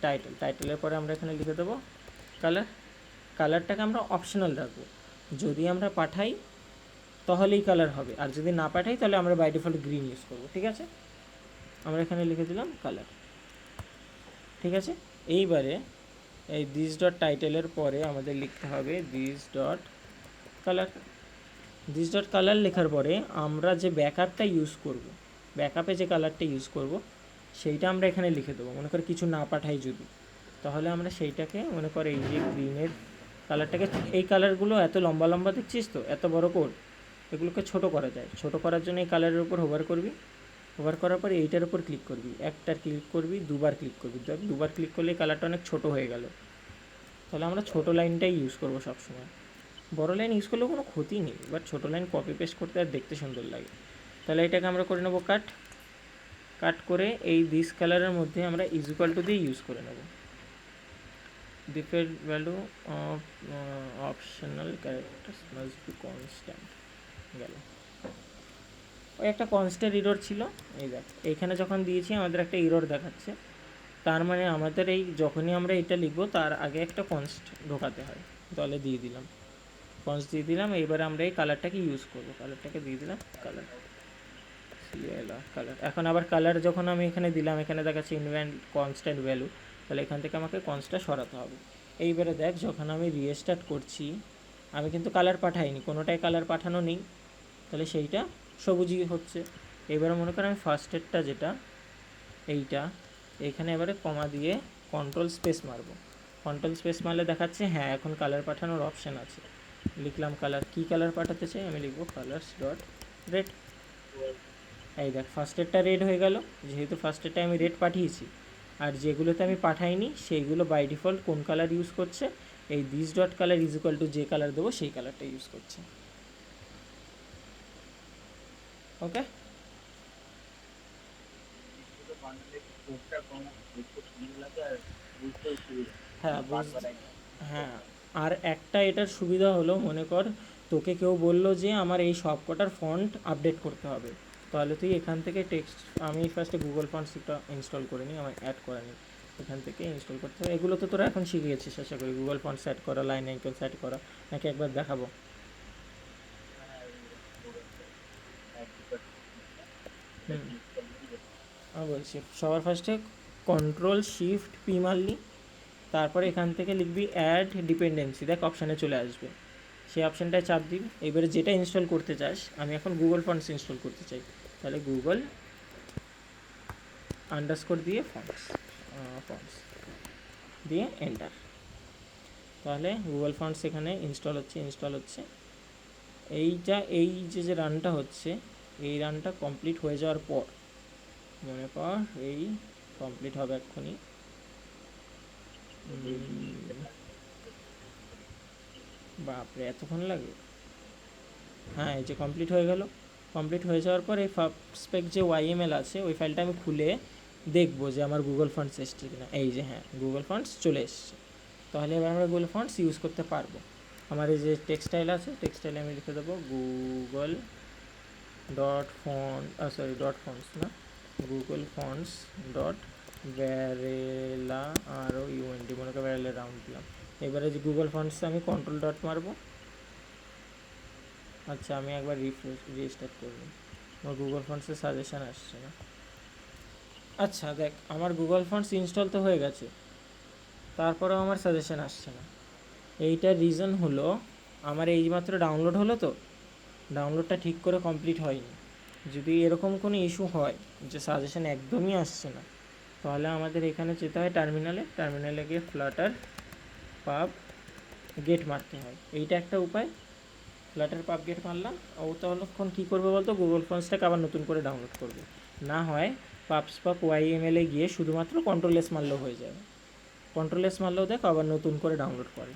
টাইটেল, টাইটেলের পরে আমরা এখানে লিখে দেবো কালার। কালারটাকে আমরা অপশনাল রাখবো, যদি আমরা পাঠাই তাহলেই কালার হবে, আর যদি না পাঠাই তাহলে আমরা বাই ডিফল্ট গ্রিন ইউজ করবো, ঠিক আছে? আমরা এখানে লিখে দিলাম কালার, ঠিক আছে? এইবারে এই দিস ডট টাইটেলের পরে আমাদের লিখতে হবে this dot colour, this dot colour লেখার পরে আমরা যে ব্যাকআপটা ইউজ করব, ব্যাকআপে যে কালারটা ইউজ করব সেইটা আমরা এখানে লিখে দেবো। মনে করে কিছু না পাঠাই যদি, তাহলে আমরা সেইটাকে মনে করে এই যে গ্রিনের কালারটাকে, এই কালারগুলো এত লম্বা লম্বা দেখছিস তো, এত বড় কোড, এগুলোকে ছোট করা যায়। ছোট করার জন্য এই কালারের উপর হোভার করবি, হোভার করার পরে এইটার উপর ক্লিক করবি, একটার ক্লিক করবি, দুবার ক্লিক করবি, দুবার ক্লিক করলে এই কালারটা অনেক ছোট হয়ে গেল। তাহলে আমরা ছোটো লাইনটাই ইউজ করবো সবসময়। বড় লাইন ইউজ করলেও কোনো ক্ষতি নেই, বাট ছোটো লাইন কপি পেস্ট করতে আর দেখতে সুন্দর লাগে। তাহলে এটাকে আমরা করে নেবো কাট, কাট করে এই দিস কালারের মধ্যে আমরা ইজ ইকুয়াল টু দিয়ে ইউজ করে নেব। Default value of optional characters must be constant গেল। ওই একটা কনস্ট্যান্ট ইরর ছিল, এই দেখ এইখানে যখন দিয়েছি আমাদের একটা ইরর দেখাচ্ছে, তার মানে আমাদের এই যখনই আমরা এটা লিখবো তার আগে একটা কনস্ট ঢোকাতে হয়। তাহলে দিয়ে দিলাম, কনস্ট দিয়ে দিলাম। এইবারে আমরা এই কালারটাকে ইউজ করবো, কালারটাকে দিয়ে দিলাম, কালার কালার। এখন আবার কালার যখন আমি এখানে দিলাম, এখানে দেখাচ্ছে ইনভ্যান্ট কনস্ট্যান্ট ভ্যালু, তাহলে এখান থেকে আমাকে কনস্টটা সরাতে হবে। এইবারে দেখ যখন আমি রিস্টার্ট করছি, আমি কিন্তু কালার পাঠাইনি, কোনোটাই কালার পাঠানো নেই, তাহলে সেইটা সবুজই হচ্ছে। এবারে মনে করেন আমি ফার্স্টেরটা যেটা এইটা, এইখানে এবারে কমা দিয়ে কন্ট্রোল স্পেস মারবো। কন্ট্রোল স্পেস মারলে দেখাচ্ছে হ্যাঁ এখন কালার পাঠানোর অপশান আছে। লিখলাম কালার, কী কালার পাঠাতে চাই, আমি লিখবো কালার্স ডট রেড। এই দেখ ফার্স্টেরটা রেড হয়ে গেল, যেহেতু ফার্স্টেরটা আমি রেড পাঠিয়েছি। আর যেগুলোতে আমি পাঠাইনি সেইগুলো বাই ডিফল্ট কোন কালার ইউজ করছে, এই this dot colour is equal to যে কালার দেবো সেই কালারটা ইউজ করছে। ওকে, হ্যাঁ হ্যাঁ। আর একটা এটার সুবিধা হলো, মনে কর তোকে কেউ বললো যে আমার এই সব কটার ফন্ট আপডেট করতে হবে, তাহলে তুই এখান থেকে টেক্সট, আমি ফার্স্টে গুগল ফন্টসটা ইনস্টল করে নিই, আমার অ্যাড করা নিই, এখান থেকে ইনস্টল করতে হবে। এগুলো তো তোরা এখন শিখে গেছিস আশা করি, গুগল ফন্টস অ্যাড করা, লাইন আইকন অ্যাড করা, নাকি একবার দেখাবো? আমি বলছি সবার ফার্স্টে কন্ট্রোল শিফট পি মারলি, তারপরে এখান থেকে লিখবি অ্যাড ডিপেন্ডেন্সি, দেখ অপশানে চলে আসবে, সেই অপশানটায় চাপ দিবি। এবারে যেটা ইনস্টল করতে চাস, আমি এখন গুগল ফন্টস ইনস্টল করতে চাই, তাহলে গুগল আন্ডারস্কোর দিয়ে ফন্টস দিয়ে এন্টার, তাহলে গুগল ফন্টস এখানে ইনস্টল হচ্ছে। এইটা এই যে রানটা হচ্ছে, এই রানটা কমপ্লিট হয়ে যাওয়ার পর মনে কর এই কমপ্লিট হবে এক্ষুনি। বাপরে এতক্ষণ লাগে? হ্যাঁ এই যে কমপ্লিট হয়ে গেল। কমপ্লিট হয়ে যাওয়ার পর এই স্পেক যে ওয়াইএমএল আছে ওই ফাইলটা আমি খুলে দেখবো যে আমার গুগল ফন্টস এসছে কিনা। এই যে হ্যাঁ গুগল ফন্টস চলে এসছে, তাহলে এবার আমরা গুগল ফন্টস ইউজ করতে পারবো। আমার এই যে টেক্সটাইল আছে, টেক্সটাইলে আমি লিখে দেবো Google dot font, sorry dot fonts না, গুগল ফন্টস ডট ভ্যারেলা, আরও ইউএনডি, মনে করে ভ্যারেলা রাউন্ড দিলাম। এবারে যে গুগল ফন্টস আমি কন্ট্রোল ডট মারবো। আচ্ছা আমি একবার রিস্টার্ট করব, আমার গুগল ফন্টসের সাজেশান আসছে না। আচ্ছা দেখ আমার গুগল ফন্টস ইনস্টল তো হয়ে গেছে, তারপরেও আমার সাজেশান আসছে না। এইটার রিজন হলো আমার এইমাত্র ডাউনলোড হলো তো, ডাউনলোডটা ঠিক করে কমপ্লিট হয়নি। যদি এরকম কোনো ইস্যু হয় যে সাজেশান একদমই আসছে না, তাহলে আমাদের এখানে যেতে হয় টার্মিনালে গিয়ে ফ্লাটার পাব গেট মারতে হয়, এইটা একটা উপায়। ফ্লাটার পাব গেট মারলাম, ও তখন কী করবে বলতো, গুগল ফন্টসটাকে আবার নতুন করে ডাউনলোড করবে। না হয় পাবস্পাক ওয়াইএমএলে গিয়ে শুধুমাত্র কন্ট্রোল এস মারলেও হয়ে যাবে, কন্ট্রোল এস মারলেও দেখো আবার নতুন করে ডাউনলোড করে।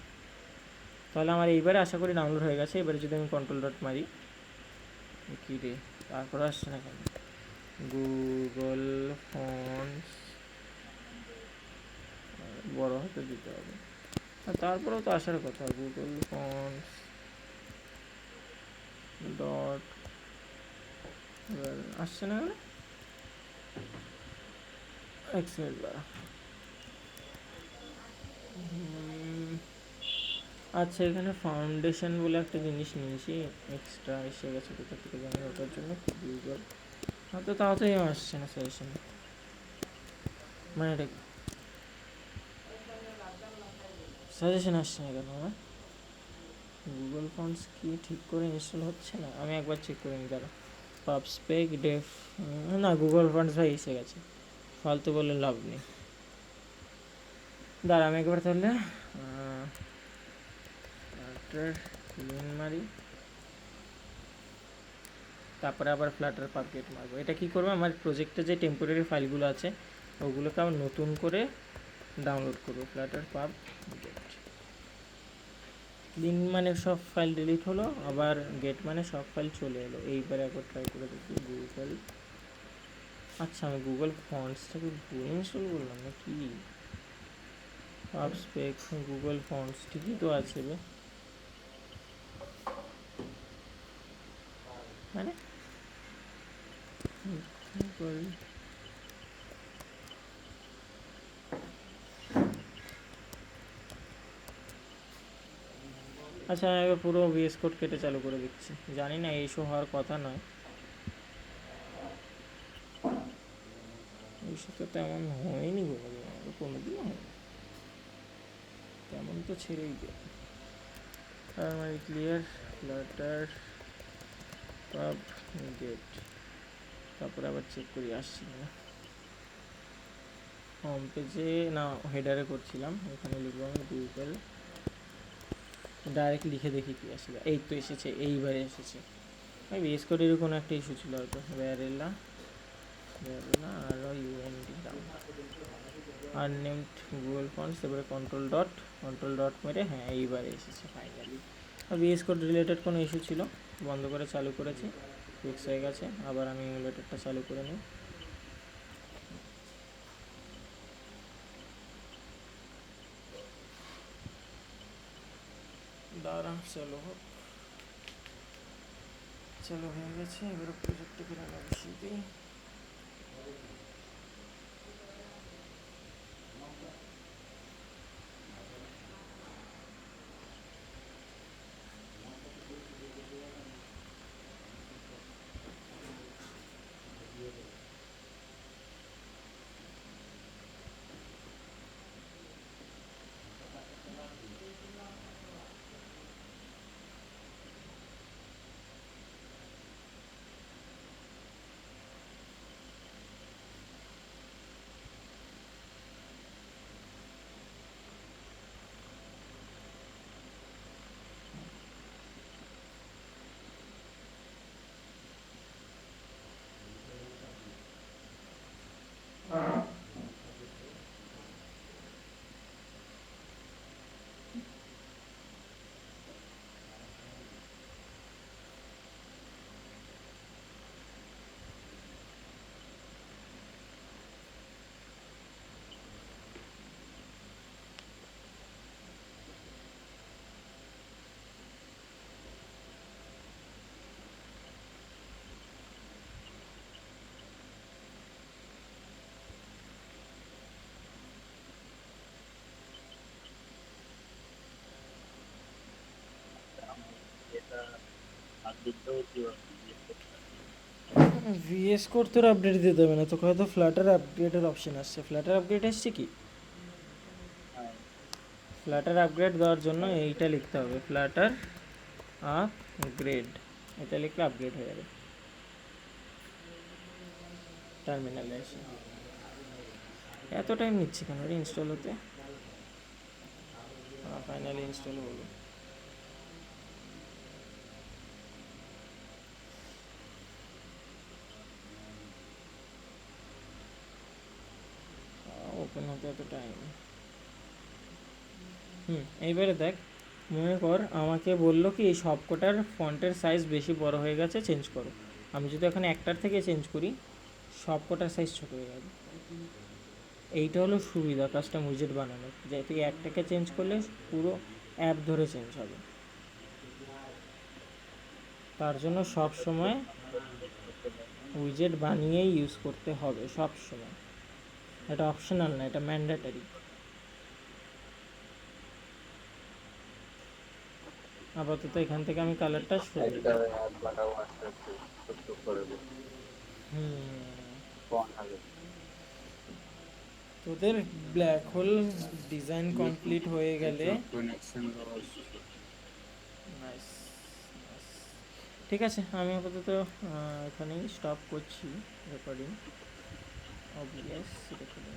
তাহলে আমার এইবারে আশা করি ডাউনলোড হয়ে গেছে। এবারে যদি আমি কন্ট্রোল ডট মারি, কী রে তারপরে আসছে না কেন, গুগল ফন্টস বড় হতে দিতে হবে, আর তারপরেও তো আসার কথা, গুগল ফন্টস ডট আসছে না কেন, এক মিনিট দাঁড়া। আচ্ছা এখানে ফাউন্ডেশন বলে একটা জিনিস নিয়েছি, এক্সট্রা এসে গেছে কোথা থেকে জানি, ওটার জন্য গুগল হয়তো তাড়াতাড়ি আসছে না সাজেশন, মানে এটা সাজেশন আসছে না কেন আমার, গুগল ফন্টস কি ঠিক করে ইনস্টল হচ্ছে না, আমি একবার চেক করে নিই দাঁড়া। পাব স্পেক ডেফ, না গুগল ফন্টস ভাই এসে গেছে, ফালতু বলে লাভ নেই। দাঁড়া আমি একবার তাহলে ক্লিন মারি, তারপরে আবার ফ্ল্যাটার পাবগেট মারবো। এটা কি করবো, আমার প্রজেক্টে যে টেম্পোরারি ফাইলগুলো আছে ওগুলোকে আবার নতুন করে ডাউনলোড করবো। ফ্ল্যাটার পাব গেট, ক্লিন মানে সব ফাইল ডিলিট হলো, আবার গেট মানে সব ফাইল চলে এলো। এইবারে একবার ট্রাই করে দেখি গুগল। আচ্ছা আমি গুগল ফন্টসটাকে ভুল ইনস্টল করলাম না কি? পাব স্পেক গুগল ফন্টস ঠিকই তো আছে রে, মানে গুগল। আচ্ছা আমি এবার পুরো ভিএস কোড কেটে চালু করে দিচ্ছি, জানি না এই ইস্যু হওয়ার কথা নয়, ইস্যু তো তেমন হয়নি কোনোদিনও হয়নি, তেমন তো ছেড়েই দে। মানে ক্লিয়ার ফ্ল্যাটার পাব গেট, তারপরে আবার চেক করি আসছি না। হোম পেজে না হেডারে করছিলাম, এখানে লিখবো আমি গুগল, ডাইরেক্ট লিখে দেখি কি আসলে। এই তো এসেছে, এইবারে এসেছে। আমি বিএস কোডের কোনো একটা ইস্যু ছিল হয়তো। ভ্যারেলা আর ইউএনডি ডাউন আননেমড গুগল ফন্টস, এবারে কন্ট্রোল ডট মেরে, হ্যাঁ এইবারে এসেছে ফাইনালি। আর বিএস কোড রিলেটেড কোনো ইস্যু ছিল, বন্ধ করে চালু করেছি, ফিক্স হয়ে গেছে। আবার আমি ইমুলেটরটা চালু করে নিই। দাঁড়া চলো হোক, চলো হয়ে গেছে। এবার প্রজেক্টটাকে রান্না বসিয়ে দিই।
এটা আপডেটটাও কিভাবে
ভিএস কোড তোর আপডেট দিতে হবে না, তোকে হয়তো ফ্ল্যাটার আপগ্রেডের অপশন আসছে। ফ্ল্যাটার আপগ্রেড আসছে কি?
হ্যাঁ
ফ্ল্যাটার আপগ্রেড দেওয়ার জন্য এইটা লিখতে হবে, ফ্ল্যাটার আপগ্রেড। এটা লিখলে আপগ্রেড হয়ে যাবে টার্মিনালে এসে। এত টাইম নিচ্ছে কেন রে ইনস্টল হতে? ফাইনালি ইনস্টল হলো। ওপেন হতে এত টাইম। এইবারে দেখ, মনে কর আমাকে বললো কি এই সবকটার ফন্টের সাইজ বেশি বড় হয়ে গেছে, চেঞ্জ করো। আমি যদি এখানে একটার থেকে চেঞ্জ করি, সবকটার সাইজ ছোট হয়ে যাবে। এইটা হলো সুবিধা কাস্টম উইজেট বানানোর, যে তুই একটাকে চেঞ্জ করলে পুরো অ্যাপ ধরে চেঞ্জ হবে। তার জন্য সব সময় উইজেট বানিয়েই ইউজ করতে হবে সব সময়, এটা অপশনাল না, এটা ম্যান্ডেটরি। আপাতত এখান থেকে আমি কালারটা সরিয়ে দিই। তোদের ব্ল্যাক হোল ডিজাইন কমপ্লিট হয়ে গেলে নাইস। ঠিক আছে, আমি আপাতত এখানেই স্টপ করছি রেকর্ডিং। Obvious recording